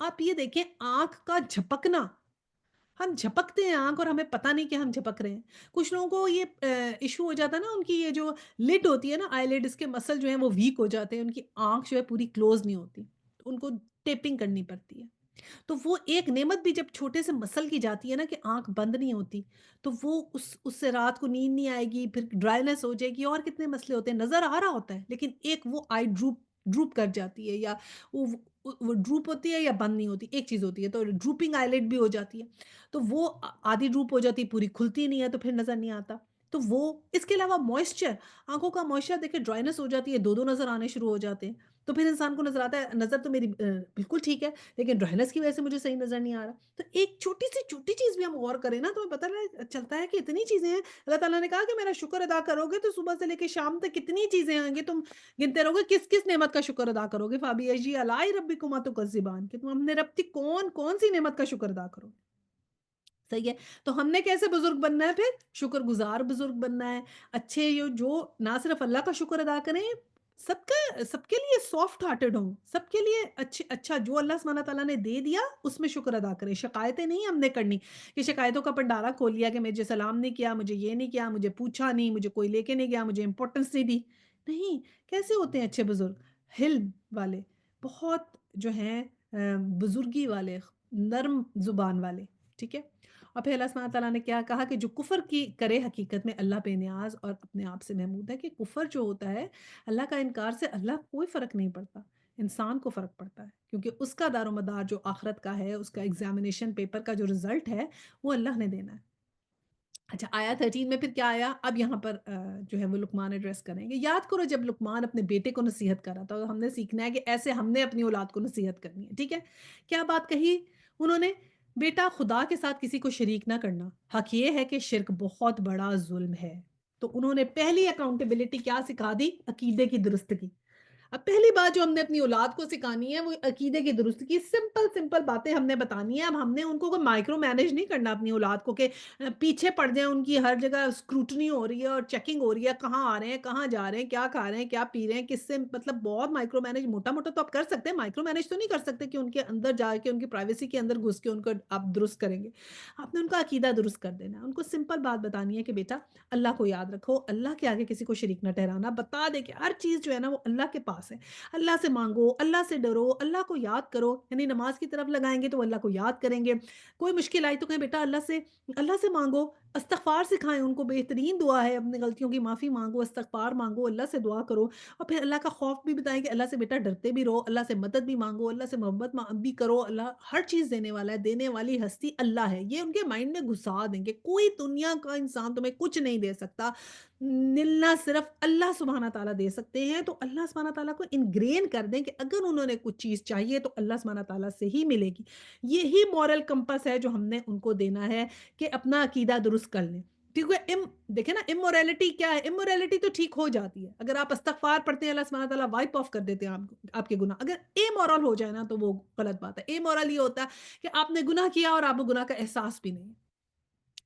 آپ یہ دیکھیں آنکھ کا جھپکنا، ہم جھپکتے ہیں آنکھ اور ہمیں پتہ نہیں کہ ہم جھپک رہے ہیں۔ کچھ لوگوں کو یہ ایشو ہو جاتا ہے نا، ان کی یہ جو لِڈ ہوتی ہے نا، آئی لِڈ، اس کے مسل جو ہیں وہ ویک ہو جاتے ہیں، ان کی آنکھ جو ہے پوری کلوز نہیں ہوتی، تو ان کو ٹیپنگ کرنی پڑتی ہے۔ تو وہ ایک نعمت بھی جب چھوٹے سے مسل کی جاتی ہے نا کہ آنکھ بند نہیں ہوتی، تو وہ اس سے رات کو نیند نہیں آئے گی، پھر ڈرائینیس ہو جائے گی اور کتنے مسئلے ہوتے ہیں، نظر آ رہا ہوتا ہے، لیکن ایک وہ آئی ڈروپ ڈروپ کر جاتی ہے، یا وہ وہ ڈروپ ہوتی ہے یا بند نہیں ہوتی، ایک چیز ہوتی ہے، تو ڈروپنگ آئی لِڈ بھی ہو جاتی ہے۔ تو وہ آدھی ڈروپ ہو جاتی ہے، پوری کھلتی نہیں ہے تو پھر نظر نہیں آتا۔ تو وہ اس کے علاوہ موئسچر، آنکھوں کا موئسچر دیکھیں، ڈرائنیس ہو جاتی ہے، 2-2 نظر آنے شروع ہو جاتے ہیں، تو پھر انسان کو نظر آتا ہے نظر تو میری بالکل ٹھیک ہے، لیکن ڈرائنیس کی وجہ سے مجھے صحیح نظر نہیں آ رہا۔ تو ایک چھوٹی سی چھوٹی چیز بھی ہم غور کریں نا، تو ہمیں پتہ چلتا ہے کہ اتنی چیزیں ہیں۔ اللہ تعالیٰ نے کہا کہ میرا شکر ادا کرو گے تو صبح سے لے کے شام تک کتنی چیزیں آئیں گی، تم گنتے رہو گے کس کس نعمت کا شکر ادا کرو گے۔ فَبِأَيِّ آلَاءِ رَبِّكُمَا تُكَذِّبَانِ، کہ تم اپنے رب کی کون کون سی نعمت کا شکر ادا کرو۔ صحیح ہے؟ تو ہم نے کیسے بزرگ بننا ہے پھر؟ شکر گزار بزرگ بننا ہے۔ اچھے جو نہ صرف اللہ کا شکر ادا کریں، سب کے لیے سافٹ ہارٹڈ ہوں، سب کے لیے اچھا جو اللہ سبحانہ تعالیٰ نے دے دیا اس میں شکر ادا کریں۔ شکایتیں نہیں ہم نے کرنی کہ شکایتوں کا پنڈارا کھول لیا کہ مجھے سلام نہیں کیا، مجھے یہ نہیں کیا، مجھے پوچھا نہیں، مجھے کوئی لے کے نہیں گیا، مجھے امپورٹنس نہیں دی۔ نہیں، کیسے ہوتے ہیں اچھے بزرگ؟ حلم والے، بہت جو ہیں بزرگی والے، نرم زبان والے، ٹھیک ہے؟ اور پھر اللہ سبحانہ تعالیٰ نے کیا کہا کہ جو کفر کی کرے حقیقت میں اللہ بے نیاز اور اپنے آپ سے محمود ہے، کہ کفر جو ہوتا ہے اللہ کا انکار سے اللہ کو کوئی فرق نہیں پڑتا، انسان کو فرق پڑتا ہے، کیونکہ اس کا دار و مدار جو آخرت کا ہے، اس کا ایگزامینیشن پیپر کا جو رزلٹ ہے وہ اللہ نے دینا ہے۔ اچھا، آیا 13 میں پھر کیا آیا؟ اب یہاں پر جو ہے وہ لقمان ایڈریس کریں گے۔ یاد کرو جب لقمان اپنے بیٹے کو نصیحت کر رہا تھا، تو ہم نے سیکھنا ہے کہ ایسے ہم نے اپنی اولاد کو نصیحت کرنی ہے، ٹھیک ہے؟ کیا بات کہی انہوں نے؟ بیٹا خدا کے ساتھ کسی کو شریک نہ کرنا، حق یہ ہے کہ شرک بہت بڑا ظلم ہے۔ تو انہوں نے پہلی اکاؤنٹیبلٹی کیا سکھا دی؟ عقیدے کی درستگی۔ اب پہلی بات جو ہم نے اپنی اولاد کو سکھانی ہے وہ عقیدے کی درستگی، سمپل سمپل باتیں ہم نے بتانی ہیں۔ اب ہم نے ان کو کوئی مائکرو مینج نہیں کرنا اپنی اولاد کو کہ پیچھے پڑ جائیں، ان کی ہر جگہ اسکروٹنی ہو رہی ہے اور چیکنگ ہو رہی ہے، کہاں آ رہے ہیں، کہاں جا رہے ہیں، کیا کھا رہے ہیں، کیا پی رہے ہیں، کس سے، مطلب بہت مائکرو مینج، موٹا موٹا تو آپ کر سکتے ہیں، مائکرو مینج تو نہیں کر سکتے کہ ان کے اندر جا کے ان کی پرائیویسی کے اندر گھس کے ان کو آپ درست کریں گے۔ آپ نے ان کا عقیدہ درست کر دینا ہے، ان کو سمپل بات بتانی ہے کہ بیٹا اللہ کو یاد رکھو، اللہ کے آگے کسی کو شریک نہ ٹھہرانا، بتا دے کہ ہر چیز جو ہے نا وہ اللہ کے پاس ہے، اللہ سے مانگو، اللہ سے ڈرو، اللہ کو یاد کرو، یعنی نماز کی طرف لگائیں گے تو اللہ کو یاد کریں گے، کوئی مشکل آئی تو کہیں بیٹا اللہ سے مانگو، استغفار سکھائیں ان کو، بہترین دعا ہے، اپنی غلطیوں کی معافی مانگو، استغفار مانگو، اللہ سے دعا کرو، اور پھر اللہ کا خوف بھی بتائیں کہ اللہ سے بیٹا ڈرتے بھی رہو، اللہ سے مدد بھی مانگو، اللہ سے محبت بھی کرو، اللہ ہر چیز دینے والا ہے، دینے والی ہستی اللہ ہے، یہ ان کے مائنڈ میں گھسا دیں گے، کوئی دنیا کا انسان تمہیں کچھ نہیں دے سکتا، ملنا صرف اللہ سبحانہ تعالیٰ دے سکتے ہیں۔ تو اللہ سبحانہ تعالیٰ کو انگرین کر دیں کہ اگر انہوں نے کچھ چیز چاہیے تو اللہ سبحانہ تعالیٰ سے ہی ملے گی۔ یہی مورل کمپس ہے جو ہم نے ان کو دینا ہے کہ اپنا عقیدہ درست کر لیں۔ کیونکہ دیکھیں نا، امورالٹی کیا ہے؟ امورالٹی تو ٹھیک ہو جاتی ہے اگر آپ استغفار پڑھتے ہیں، اللہ سبحانہ تعالیٰ وائپ آف کر دیتے ہیں آپ کے گناہ۔ اگر اے مورل ہو جائے نا تو وہ غلط بات ہے۔ اے مورل یہ ہوتا ہے کہ آپ نے گناہ کیا اور آپ کو گناہ کا احساس بھی نہیں ہے۔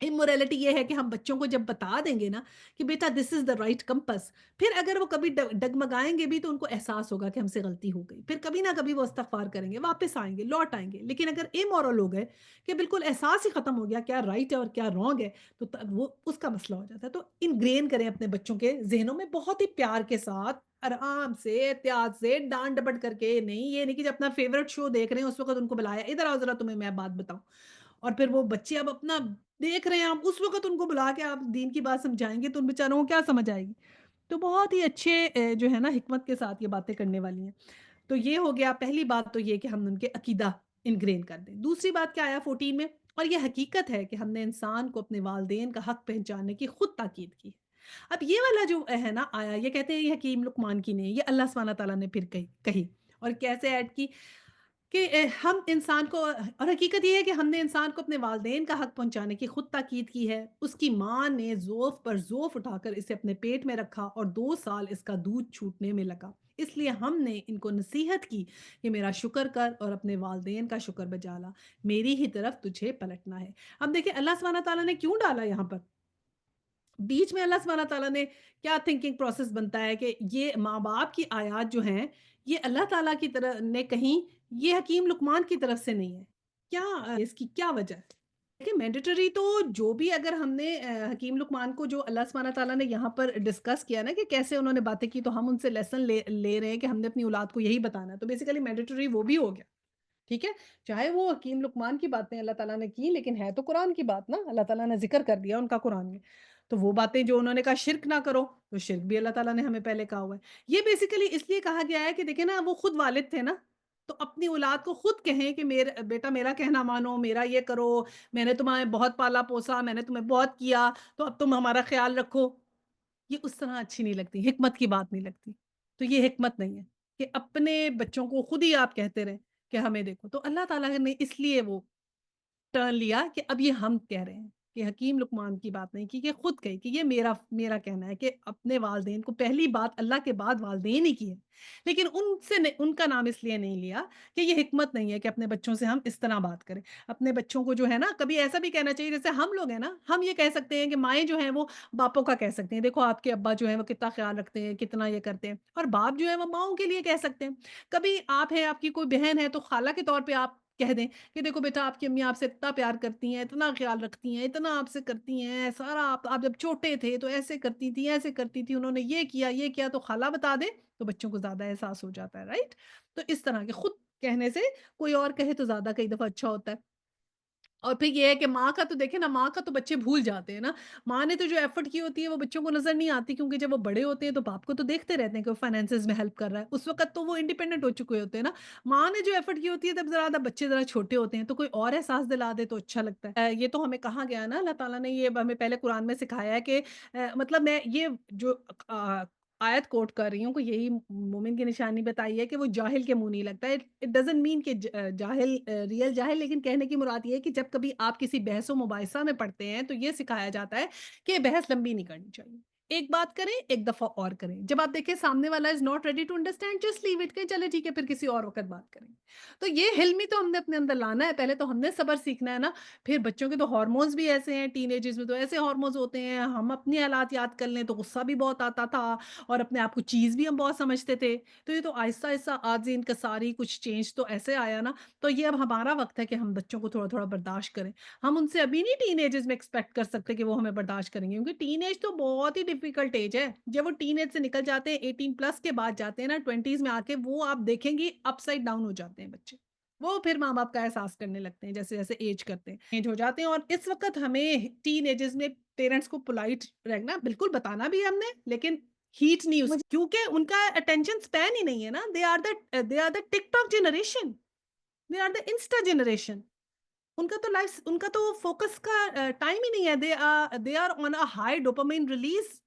امورالٹی یہ ہے کہ ہم بچوں کو جب بتا دیں گے نا کہ بیٹا دس از دا رائٹ کمپس، پھر اگر وہ کبھی ڈگمگائیں گے بھی تو ان کو احساس ہوگا کہ ہم سے غلطی ہو گئی، پھر کبھی نہ کبھی وہ استغفار کریں گے، واپس آئیں گے، لوٹ آئیں گے۔ لیکن اگر امورل ہو گئے کہ بالکل احساس ہی ختم ہو گیا کیا رائٹ ہے اور کیا رانگ ہے، تو وہ اس کا مسئلہ ہو جاتا ہے۔ تو انگرین کریں اپنے بچوں کے ذہنوں میں بہت ہی پیار کے ساتھ، آرام سے، احتیاط سے، ڈانٹ ڈپٹ کر کے نہیں، یہ نہیں کہ جب اپنا فیورٹ شو دیکھ رہے ہیں اس وقت ان کو بلایا ادھر آؤ ذرا تمہیں میں بات بتاؤں، اور پھر وہ بچے اب اپنا دیکھ رہے ہیں، آپ اس وقت ان کو بلا کے آپ دین کی بات سمجھائیں گے تو ان بیچاروں کو کیا سمجھ آئے گی؟ تو بہت ہی اچھے جو ہے نا حکمت کے ساتھ یہ باتیں کرنے والی ہیں۔ تو یہ ہو گیا پہلی بات، تو یہ کہ ہم ان کے عقیدہ انگرین کر دیں۔ دوسری بات کیا آیا 14 میں؟ اور یہ حقیقت ہے کہ ہم نے انسان کو اپنے والدین کا حق پہچاننے کی خود تاکید کی۔ اب یہ والا جو ہے نا آیا، یہ کہتے ہیں یہ حکیم لقمان کی نہیں، یہ اللہ سبحانہ تعالیٰ نے پھر کہی اور کیسے ایڈ کی کہ ہم انسان کو، اور حقیقت یہ ہے کہ ہم نے انسان کو اپنے والدین کا حق پہنچانے کی خود تاکید کی ہے۔ اس کی ماں نے ضعف پر ضعف اٹھا کر اسے اپنے پیٹ میں رکھا اور 2 سال اس کا دودھ چھوٹنے میں لگا، اس لیے ہم نے ان کو نصیحت کی کہ میرا شکر کر اور اپنے والدین کا شکر بجا لا، میری ہی طرف تجھے پلٹنا ہے۔ اب دیکھیں اللہ سبحانہ تعالیٰ نے کیوں ڈالا یہاں پر بیچ میں؟ اللہ سبحانہ تعالیٰ نے کیا تھنکنگ پروسیس بنتا ہے کہ یہ ماں باپ کی آیات جو ہیں یہ اللہ تعالیٰ کی طرح نے کہیں یہ حکیم لقمان کی طرف سے نہیں ہے۔ کیا اس کی کیا وجہ ہے؟ دیکھیں مینڈیٹری تو جو بھی اگر ہم نے حکیم لقمان کو جو اللہ سبحانہ تعالیٰ نے یہاں پر ڈسکس کیا نا کہ کیسے انہوں نے باتیں کی تو ہم ان سے لیسن لے رہے ہیں کہ ہم نے اپنی اولاد کو یہی بتانا ہے، تو بیسیکلی مینڈیٹری وہ بھی ہو گیا، ٹھیک ہے؟ چاہے وہ حکیم لقمان کی باتیں اللہ تعالیٰ نے کی لیکن ہے تو قرآن کی بات نا، اللہ تعالیٰ نے ذکر کر دیا ان کا قرآن میں۔ تو وہ باتیں جو انہوں نے کہا شرک نہ کرو، تو شرک بھی اللہ تعالیٰ نے ہمیں پہلے کہا ہوا ہے۔ یہ بیسیکلی اس لیے کہا گیا ہے کہ دیکھیں نا وہ خود والد تھے نا، تو اپنی اولاد کو خود کہیں کہ میرا بیٹا میرا کہنا مانو، میرا یہ کرو، میں نے تمہیں بہت پالا پوسا، میں نے تمہیں بہت کیا، تو اب تم ہمارا خیال رکھو۔ یہ اس طرح اچھی نہیں لگتی، حکمت کی بات نہیں لگتی۔ تو یہ حکمت نہیں ہے کہ اپنے بچوں کو خود ہی آپ کہتے رہیں کہ ہمیں دیکھو۔ تو اللہ تعالیٰ نے اس لیے وہ ٹرن لیا کہ اب یہ ہم کہہ رہے ہیں کہ حکیم لقمان کی بات نہیں کی، کہ خود کہی کہ یہ میرا کہنا ہے کہ اپنے والدین کو پہلی بات اللہ کے بعد والدین ہی کی ہے، لیکن ان کا نام اس لیے نہیں لیا کہ یہ حکمت نہیں ہے کہ اپنے بچوں سے ہم اس طرح بات کریں۔ اپنے بچوں کو جو ہے نا کبھی ایسا بھی کہنا چاہیے جیسے ہم لوگ ہیں نا، ہم یہ کہہ سکتے ہیں کہ مائیں جو ہیں وہ باپوں کا کہہ سکتے ہیں، دیکھو آپ کے ابا جو ہیں وہ کتنا خیال رکھتے ہیں، کتنا یہ کرتے ہیں، اور باپ جو ہے وہ ماؤں کے لیے کہہ سکتے ہیں۔ کبھی آپ ہیں، آپ کی کوئی بہن ہے تو خالہ کے طور پہ آپ کہہ دیں کہ دیکھو بیٹا آپ کی امی آپ سے اتنا پیار کرتی ہیں، اتنا خیال رکھتی ہیں، اتنا آپ سے کرتی ہیں، سارا آپ جب چھوٹے تھے تو ایسے کرتی تھی، انہوں نے یہ کیا تو خالہ بتا دیں تو بچوں کو زیادہ احساس ہو جاتا ہے، رائٹ؟ تو اس طرح کے خود کہنے سے کوئی اور کہے تو زیادہ کئی دفعہ اچھا ہوتا ہے۔ اور پھر یہ ہے کہ ماں کا تو دیکھیں نا، ماں کا تو بچے بھول جاتے ہیں نا، ماں نے تو جو ایفرٹ کی ہوتی ہے وہ بچوں کو نظر نہیں آتی، کیونکہ جب وہ بڑے ہوتے ہیں تو باپ کو تو دیکھتے رہتے ہیں کہ وہ فائنینسز میں ہیلپ کر رہا ہے، اس وقت تو وہ انڈیپینڈنٹ ہو چکے ہوتے ہیں نا۔ ماں نے جو ایفرٹ کی ہوتی ہے تب ذرا بچے ذرا چھوٹے ہوتے ہیں تو کوئی اور احساس دلا دے تو اچھا لگتا ہے۔ یہ تو ہمیں کہا گیا نا، اللہ تعالیٰ نے یہ ہمیں پہلے قرآن میں سکھایا ہے کہ مطلب میں یہ جو آیت کوٹ کر رہی ہوں کہ یہی مومن کی نشانی بتائی ہے کہ وہ جاہل کے منہ نہیں لگتا ہے۔ اٹ ڈزنٹ مین کہ جاہل ریئل جاہل، لیکن کہنے کی مراد یہ ہے کہ جب کبھی آپ کسی بحث و مباحثہ میں پڑھتے ہیں تو یہ سکھایا جاتا ہے کہ بحث لمبی نہیں کرنی چاہیے، ایک بات کریں ایک دفعہ اور کریں، جب آپ دیکھیں سامنے والا is not ready to understand just leave it, کہ چلے ٹھیک ہے پھر کسی اور وقت بات کریں۔ تو یہ حلمی تو ہم نے اپنے اندر لانا ہے، پہلے تو ہم نے صبر سیکھنا ہے نا۔ پھر بچوں کے تو ہارمونز بھی ایسے ہیں، ٹین ایجز میں تو ایسے ہارمونز ہوتے ہیں، ہم اپنی حالات یاد کر لیں تو غصہ بھی بہت آتا تھا اور اپنے آپ کو چیز بھی ہم بہت سمجھتے تھے۔ تو یہ تو آہستہ آہستہ آج انکساری کچھ چینج تو ایسے آیا نا، تو یہ اب ہمارا وقت ہے کہ ہم بچوں کو تھوڑا تھوڑا برداشت کریں۔ ہم ان سے ابھی نہیں ٹین ایجز میں ایکسپیکٹ کر سکتے کہ وہ ہمیں برداشت کریں گے، کیونکہ ٹین ایج تو بہت ہی ڈیفیکلٹ ایج ہے۔ جب وہ ٹین ایج سے نکل جاتے ہیں 18 پلس کے بعد جاتے ہیں نا 20s میں آ کے، وہ آپ دیکھیں گی اپ سائڈ ڈاؤن ہو جاتے ہیں بچے۔ وہ پھر ماں باپ کا احساس کرنے لگتے ہیں جیسے جیسے ایج کرتے ہیں، ایج ہو جاتے ہیں، اور اس وقت ہمیں ٹین ایجز میں پیرنٹس کو پولائٹ رہنا بالکل بتانا بھی ہے ہم نے، لیکن ہیٹ نہیں اس کیونکہ ان کا اٹینشن سپین ہی نہیں ہے نا، they are the TikTok generation, they are the insta generation. ان کا تو فوکس کا ٹائم ہی نہیں ہے، they are on a high dopamine release,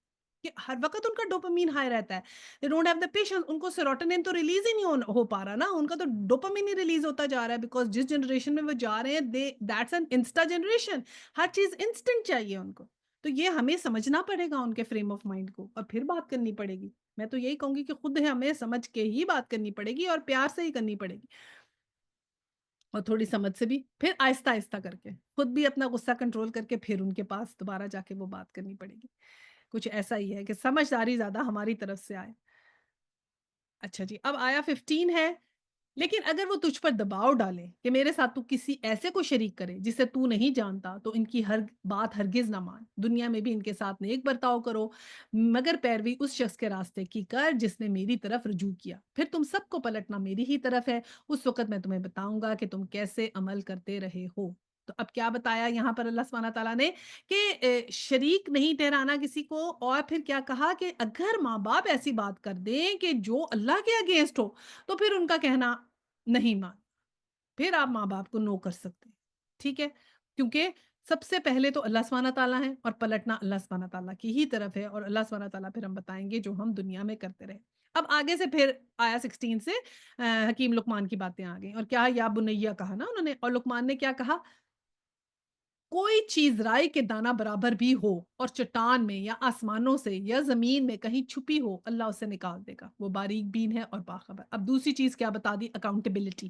کہ ہر وقت ان کا ڈوپامین ہائی رہتا ہے، they don't have the patience, ان کو سیروٹونین تو ریلیز ہی نہیں ہو پا رہا نا، ان کا تو ڈوپامین ہی ریلیز ہوتا جا رہا ہے، بیکاز جس جنریشن میں وہ جا رہے ہیں دیٹس این انسٹا جنریشن، ہر چیز انسٹنٹ چاہیے ان کو۔ تو یہ ہمیں سمجھنا پڑے گا ان کے فریم آف مائنڈ کو، اور پھر بات کرنی پڑے گی۔ میں تو یہی کہوں گی کہ خود ہمیں سمجھ کے ہی بات کرنی پڑے گی اور پیار سے ہی کرنی پڑے گی، اور تھوڑی سمجھ سے بھی، پھر آہستہ آہستہ کر کے خود بھی اپنا غصہ کنٹرول کر کے پھر ان کے پاس دوبارہ جا کے وہ بات کرنی پڑے گی۔ کچھ ایسا ہی ہے کہ سمجھداری زیادہ ہماری طرف سے آئے۔ اچھا جی، اب آیا 15 ہے، لیکن اگر وہ تجھ پر دباؤ ڈالے کہ میرے ساتھ تو کسی ایسے کو شریک کرے جسے تو نہیں جانتا، تو ان کی ہر بات ہرگز نہ مان، دنیا میں بھی ان کے ساتھ نیک برتاؤ کرو، مگر پیروی اس شخص کے راستے کی کر جس نے میری طرف رجوع کیا، پھر تم سب کو پلٹنا میری ہی طرف ہے، اس وقت میں تمہیں بتاؤں گا کہ تم کیسے عمل کرتے رہے ہو۔ تو اب کیا بتایا یہاں پر اللہ سبحانہ تعالیٰ نے کہ شریک نہیں ٹھہرانا کسی کو، اور پھر کیا کہا کہ اگر ماں باپ ایسی بات کر دیں کہ جو اللہ کے اگینسٹ ہو، تو پھر ان کا کہنا نہیں مان، پھر آپ ماں باپ کو نو کر سکتے ہیں، ٹھیک ہے؟ کیونکہ سب سے پہلے تو اللہ سبحانہ تعالیٰ ہے، اور پلٹنا اللہ سبحانہ تعالیٰ کی ہی طرف ہے، اور اللہ سبحانہ تعالیٰ پھر ہم بتائیں گے جو ہم دنیا میں کرتے رہے۔ اب آگے سے پھر آیا 16 سے حکیم لقمان کی باتیں آ گئیں، اور کیا یا بنیہ کہا نا انہوں نے، اور لقمان نے کیا کہا؟ کوئی چیز رائے کے دانہ برابر بھی ہو اور چٹان میں یا آسمانوں سے یا زمین میں کہیں چھپی ہو، اللہ اسے نکال دے گا، وہ باریک بین ہے اور باخبر۔ اب دوسری چیز کیا بتا دی؟ اکاؤنٹیبلٹی۔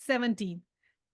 17।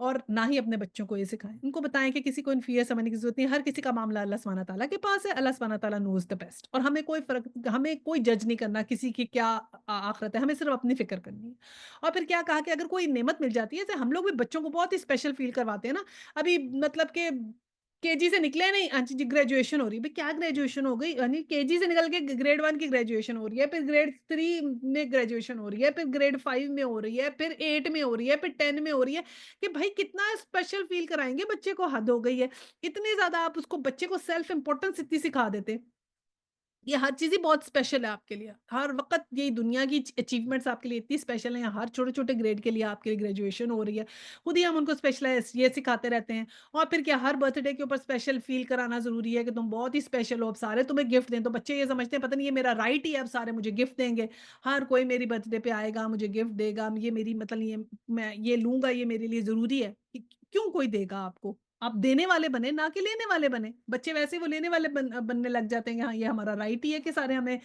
اور نہ ہی اپنے بچوں کو یہ سکھائیں۔ ان کو بتائیں کہ کسی کو انفیئر سمجھنے کی ضرورت نہیں ہے، ہر کسی کا معاملہ اللہ سبحانہ تعالیٰ کے پاس ہے، اللہ سبحانہ تعالیٰ نوز دا بیسٹ، اور ہمیں کوئی جج نہیں کرنا کسی کی کیا آخرت ہے، ہمیں صرف اپنی فکر کرنی ہے۔ اور پھر کیا کہا کہ اگر کوئی نعمت مل جاتی ہے، جیسے ہم لوگ بھی بچوں کو بہت ہی اسپیشل فیل کرواتے ہیں نا، ابھی مطلب کہ کے جی سے نکلے نہیں، ہاں جی گریجویشن ہو رہی ہے، بھئی کیا گریجویشن ہو گئی؟ یعنی کے جی سے نکل کے گریڈ 1 کی گریجویشن ہو رہی ہے، پھر گریڈ 3 میں گریجویشن ہو رہی ہے، پھر گریڈ 5 میں ہو رہی ہے، پھر 8 میں ہو رہی ہے، پھر 10 میں ہو رہی ہے، کہ بھائی کتنا اسپیشل فیل کرائیں گے بچے کو، حد ہو گئی ہے۔ اتنی زیادہ آپ اس کو بچے کو سیلف امپورٹنس اتنی سکھا دیتے، یہ ہر چیز ہی بہت اسپیشل ہے آپ کے لیے، ہر وقت یہ دنیا کی اچیومنٹس آپ کے لیے اتنی اسپیشل ہیں، ہر چھوٹے چھوٹے گریڈ کے لیے آپ کے لیے گریجویشن ہو رہی ہے، خود ہی ہم ان کو اسپیشلائز یہ سکھاتے رہتے ہیں۔ اور پھر کیا ہر برتھ ڈے کے اوپر اسپیشل فیل کرانا ضروری ہے کہ تم بہت ہی اسپیشل ہو، اب سارے تمہیں گفٹ دیں، تو بچے یہ سمجھتے ہیں پتہ نہیں یہ میرا رائٹ ہی ہے، اب سارے مجھے گفٹ دیں گے، ہر کوئی میری برتھ ڈے پہ آئے گا مجھے گفٹ دے گا، یہ میری مطلب یہ میں یہ لوں گا، یہ میرے لیے ضروری ہے کہ کیوں کوئی دے گا آپ کو؟ آپ دینے والے بنے نہ کہ لینے والے بنے، بچے ویسے وہ لینے والے بننے لگ جاتے ہیں کہ ہاں یہ ہمارا رائٹ ہی ہے کہ سارے ہمیں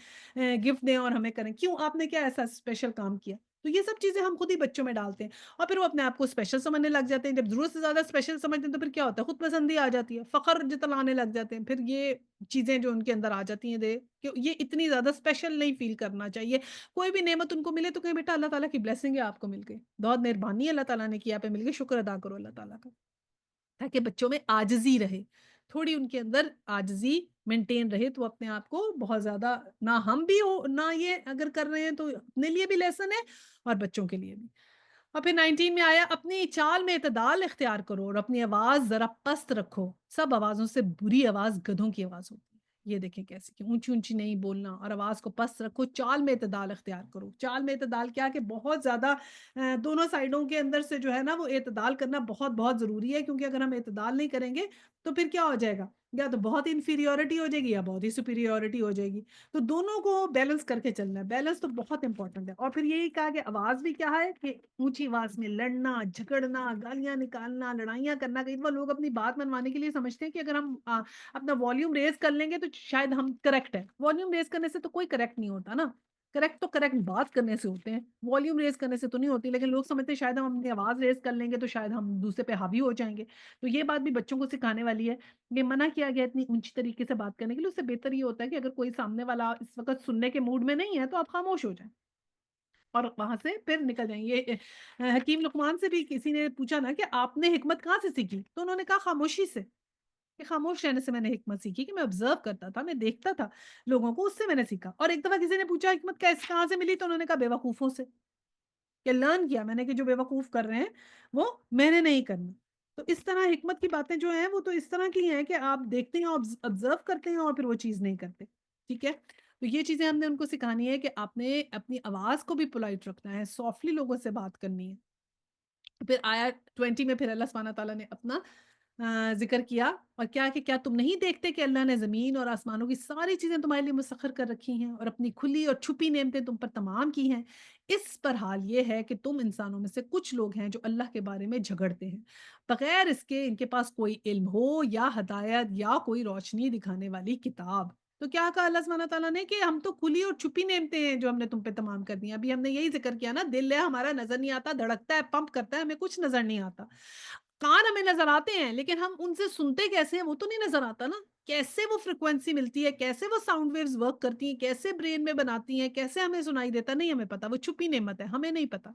گفٹ دیں اور ہمیں کریں، کیوں آپ نے کیا ایسا اسپیشل کام کیا؟ تو یہ سب چیزیں ہم خود ہی بچوں میں ڈالتے ہیں، اور پھر وہ اپنے آپ کو اسپیشل سمجھنے لگ جاتے ہیں، جب ضرورت سے زیادہ اسپیشل سمجھتے ہیں تو پھر کیا ہوتا ہے، خود پسندی آ جاتی ہے، فخر جتلانے لگ جاتے ہیں، پھر یہ چیزیں جو ان کے اندر آ جاتی ہیں کہ یہ اتنی زیادہ اسپیشل نہیں فیل کرنا چاہیے، کوئی بھی نعمت ان کو ملے تو کہیں بیٹا اللہ تعالیٰ کی بلیسنگ ہے، آپ کو مل گئی، بہت مہربانی ہے اللہ تعالیٰ نے کیا پہ مل گئی، شکر ادا کرو اللہ تعالیٰ کا، تاکہ بچوں میں عاجزی رہے، تھوڑی ان کے اندر عاجزی مینٹین رہے، تو اپنے آپ کو بہت زیادہ نہ ہم بھی ہو نہ یہ اگر کر رہے ہیں تو اپنے لیے بھی لیسن ہے اور بچوں کے لیے بھی۔ اور پھر 19 میں آیا اپنی چال میں اعتدال اختیار کرو اور اپنی آواز ذرا پست رکھو، سب آوازوں سے بری آواز گدھوں کی آواز ہوتی ہے۔ یہ دیکھیں کیسے کہ اونچی اونچی نہیں بولنا اور آواز کو پست رکھو، چال میں اعتدال اختیار کرو، چال میں اعتدال کیا کہ بہت زیادہ دونوں سائڈوں کے اندر سے جو ہے نا وہ اعتدال کرنا بہت بہت ضروری ہے، کیونکہ اگر ہم اعتدال نہیں کریں گے تو پھر کیا ہو جائے گا، یا تو بہت انفیریورٹی ہو جائے گی یا بہت ہی سپیریورٹی ہو جائے گی، تو دونوں کو بیلنس کر کے چلنا ہے، بیلنس تو بہت امپورٹنٹ ہے۔ اور پھر یہی کہا کہ آواز بھی کیا ہے کہ اونچی آواز میں لڑنا جھگڑنا گالیاں نکالنا لڑائیاں کرنا، کئی دفعہ لوگ اپنی بات منوانے کے لیے سمجھتے ہیں کہ اگر ہم اپنا والیوم ریز کر لیں گے تو شاید ہم کریکٹ ہے، والیوم ریز کرنے سے تو کوئی کریکٹ نہیں ہوتا نا، کریکٹ تو کریکٹ بات کرنے سے ہوتے ہیں، والیوم ریز کرنے سے تو نہیں ہوتی، لیکن لوگ سمجھتے ہیں شاید ہم اپنی آواز ریز کر لیں گے تو شاید ہم دوسرے پہ حاوی ہو جائیں گے، تو یہ بات بھی بچوں کو سکھانے والی ہے، یہ منع کیا گیا اتنی اونچی طریقے سے بات کرنے کے لیے، اس سے بہتر یہ ہوتا ہے کہ اگر کوئی سامنے والا اس وقت سننے کے موڈ میں نہیں ہے تو آپ خاموش ہو جائیں اور وہاں سے پھر نکل جائیں۔ یہ حکیم لقمان سے بھی کسی نے پوچھا نا کہ آپ نے حکمت کہاں سے سیکھی، تو انہوں نے کہا خاموشی سے، کہ خاموش رہنے سے میں نے حکمت سیکھی، کہ میں آبزرو کرتا تھا، میں دیکھتا تھا لوگوں کو، اس سے میں نے سیکھا۔ اور ایک دفعہ کسی نے پوچھا حکمت کہاں سے ملی، تو انہوں نے کہا بے وقوفوں سے، کہ لرن کیا میں نے کہ جو بے وقوف کر رہے ہیں وہ میں نے نہیں کرنا۔ تو اس طرح حکمت کی باتیں جو ہیں وہ تو اس طرح کی ہیں کہ آپ دیکھتے ہیں آبزرو کرتے ہیں اور پھر وہ چیز نہیں کرتے، ٹھیک ہے؟ تو یہ چیزیں ہم نے ان کو سکھانی ہے کہ آپ نے اپنی آواز کو بھی پولائٹ رکھنا ہے، سافٹلی لوگوں سے بات کرنی ہے۔ پھر آیا 20 میں پھر اللہ سبحانہ تعالیٰ نے اپنا ذکر کیا اور کیا کہ کیا تم نہیں دیکھتے کہ اللہ نے زمین اور آسمانوں کی ساری چیزیں تمہارے لیے مسخر کر رکھی ہیں اور اپنی کھلی اور چھپی نعمتیں تم پر تمام کی ہیں، اس پر حال یہ ہے کہ تم انسانوں میں سے کچھ لوگ ہیں جو اللہ کے بارے میں جھگڑتے ہیں بغیر اس کے ان کے پاس کوئی علم ہو یا ہدایت یا کوئی روشنی دکھانے والی کتاب۔ تو کیا کہا اللہ سبحانہ تعالیٰ نے کہ ہم تو کھلی اور چھپی نعمتیں ہیں جو ہم نے تم پہ تمام کر دی ہیں، ابھی ہم نے یہی ذکر کیا نا، دل ہے ہمارا نظر نہیں آتا، دھڑکتا ہے پمپ کرتا ہے، ہمیں کچھ نظر نہیں آتا، کان ہمیں نظر آتے ہیں لیکن ہم ان سے سنتے کیسے ہیں وہ تو نہیں نظر آتا نا، کیسے وہ فریکوینسی ملتی ہے، کیسے وہ ساؤنڈ ویوز ورک کرتی ہیں، کیسے برین میں بناتی ہیں، کیسے ہمیں سنائی دیتا نہیں ہمیں پتا، وہ چھپی نعمت ہے ہمیں نہیں پتا،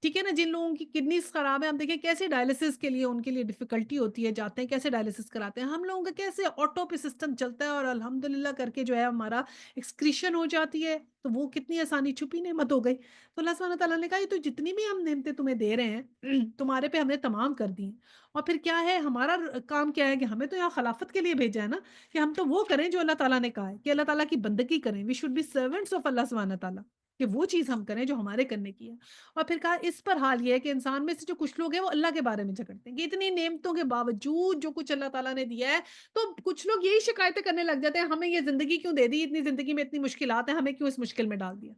ٹھیک ہے نا؟ جن لوگوں کی کڈنیز خراب ہے، ہم دیکھیں کیسے ڈائلسس کے لیے ان کے لیے ڈیفیکلٹی ہوتی ہے، جاتے ہیں کیسے ڈائلسس کراتے ہیں، ہم لوگوں کا کیسے آٹو پہ سسٹم چلتا ہے اور الحمدللہ کر کے جو ہے ہمارا ایکسکریشن ہو جاتی ہے، تو وہ کتنی آسانی چھپی نعمت ہو گئی۔ تو اللہ سبحانہ تعالیٰ نے کہا یہ تو جتنی بھی ہم نعمتیں تمہیں دے رہے ہیں تمہارے پہ ہم نے تمام کر دی ہیں، اور پھر کیا ہے ہمارا کام کیا ہے کہ ہمیں تو یہاں خلافت کے لیے بھیجا ہے نا، کہ ہم تو وہ کریں جو اللہ تعالیٰ نے کہا ہے، کہ اللہ تعالیٰ کی بندگی کریں، we should be servants of Allah سبحانہ تعالیٰ، کہ وہ چیز ہم کریں جو ہمارے کرنے کی ہے۔ اور پھر کہا اس پر حال یہ ہے کہ انسان میں سے جو کچھ لوگ ہیں وہ اللہ کے بارے میں جھگڑتے ہیں، کہ اتنی نعمتوں کے باوجود جو کچھ اللہ تعالیٰ نے دیا ہے تو کچھ لوگ یہی شکایتیں کرنے لگ جاتے ہیں، ہمیں یہ زندگی کیوں دے دی، اتنی زندگی میں اتنی مشکلات ہیں، ہمیں کیوں اس مشکل میں ڈال دیا۔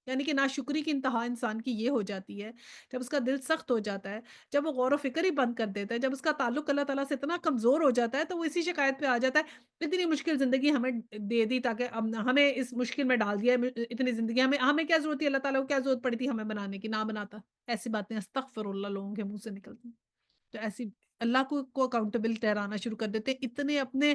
یعنی کہ ناشکری کی انتہا انسان کی یہ ہو جاتی ہے جب اس کا دل سخت ہو جاتا ہے، جب وہ غور و فکر ہی بند کر دیتا ہے، جب اس کا تعلق اللہ تعالیٰ سے اتنا کمزور ہو جاتا ہے تو وہ اسی شکایت پہ آ جاتا ہے، اتنی مشکل زندگی ہمیں دے دی تاکہ ہمیں اس مشکل میں ڈال دیا ہے، اتنی زندگی ہمیں ہمیں کیا ضرورت تھی، اللہ تعالیٰ کو کیا ضرورت پڑی تھی ہمیں بنانے کی، نہ بناتا۔ ایسی باتیں استغفر اللہ لوگوں کے منہ سے نکلتی ہیں۔ تو ایسی اللہ کو اکاؤنٹیبل ٹھہرانا شروع کر دیتے ہیں، اتنے اپنے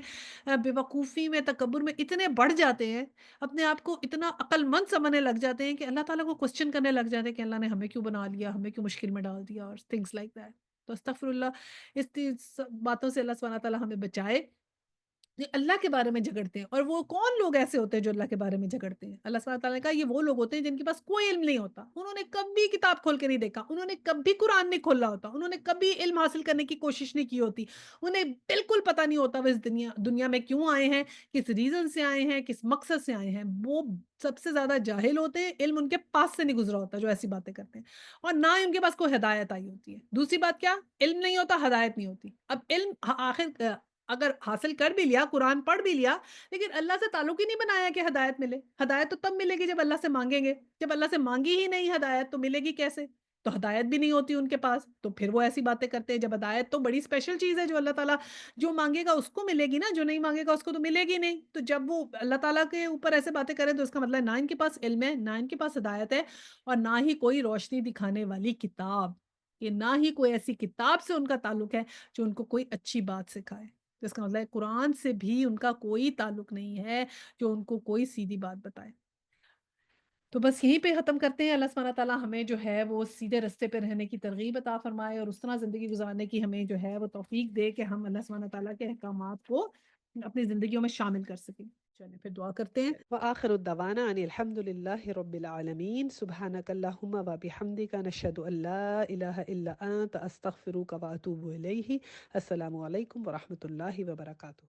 بیوقوفی میں، تکبر میں اتنے بڑھ جاتے ہیں، اپنے آپ کو اتنا عقل مند سمجھنے لگ جاتے ہیں کہ اللہ تعالیٰ کو کوسچن کرنے لگ جاتے ہیں کہ اللہ نے ہمیں کیوں بنا لیا، ہمیں کیوں مشکل میں ڈال دیا، اور تھنگس لائک دیٹ۔ تو استغفر اللہ، اس باتوں سے اللہ سبحانہ تعالیٰ ہمیں بچائے، یہ اللہ کے بارے میں جھگڑتے ہیں۔ اور وہ کون لوگ ایسے ہوتے ہیں جو اللہ کے بارے میں جھگڑتے ہیں؟ اللہ سبحانہ تعالیٰ نے کہا یہ وہ لوگ ہوتے ہیں جن کے پاس کوئی علم نہیں ہوتا، انہوں نے کبھی کتاب کھول کے نہیں دیکھا، انہوں نے کبھی قرآن نہیں کھولا ہوتا، انہوں نے کبھی علم حاصل کرنے کی کوشش نہیں کی ہوتی، انہیں بالکل پتہ نہیں ہوتا وہ اس دنیا میں کیوں آئے ہیں، کس ریزن سے آئے ہیں، کس مقصد سے آئے ہیں۔ وہ سب سے زیادہ جاہل ہوتے ہیں، علم ان کے پاس سے نہیں گزرا ہوتا جو ایسی باتیں کرتے ہیں، اور نہ ہی ان کے پاس کوئی ہدایت آئی ہوتی ہے۔ دوسری بات کیا؟ علم نہیں ہوتا، ہدایت نہیں ہوتی۔ اب علم آخر اگر حاصل کر بھی لیا، قرآن پڑھ بھی لیا، لیکن اللہ سے تعلق ہی نہیں بنایا کہ ہدایت ملے۔ ہدایت تو تب ملے گی جب اللہ سے مانگیں گے، جب اللہ سے مانگی ہی نہیں ہدایت تو ملے گی کیسے؟ تو ہدایت بھی نہیں ہوتی ان کے پاس، تو پھر وہ ایسی باتیں کرتے ہیں۔ جب ہدایت تو بڑی اسپیشل چیز ہے جو اللہ تعالیٰ جو مانگے گا اس کو ملے گی نا، جو نہیں مانگے گا اس کو تو ملے گی نہیں۔ تو جب وہ اللہ تعالیٰ کے اوپر ایسے باتیں کریں تو اس کا مطلب نہ ان کے پاس علم ہے، نہ ان کے پاس ہدایت ہے، اور نہ ہی کوئی روشنی دکھانے والی کتاب، یہ نہ ہی کوئی ایسی کتاب سے ان کا تعلق ہے جو ان کو کوئی اچھی بات سکھائے۔ تو اس کا مطلب ہے قرآن سے بھی ان کا کوئی تعلق نہیں ہے جو ان کو کوئی سیدھی بات بتائے۔ تو بس یہیں پہ ختم کرتے ہیں۔ اللہ سبحانہ تعالیٰ ہمیں جو ہے وہ سیدھے رستے پہ رہنے کی ترغیب عطا فرمائے، اور اس طرح زندگی گزارنے کی ہمیں جو ہے وہ توفیق دے کہ ہم اللہ سبحانہ تعالیٰ کے احکامات کو اپنی زندگیوں میں شامل کر سکیں۔ چلیں پھر دعا کرتے ہیں۔ وآخر الدعوانا ان الحمد للہ رب العالمین، سبحانک اللہم وبحمدک، نشہد ان لا الہ الا انت، استغفرک واتوب الیہ۔ السلام علیکم ورحمۃ اللہ وبرکاتہ۔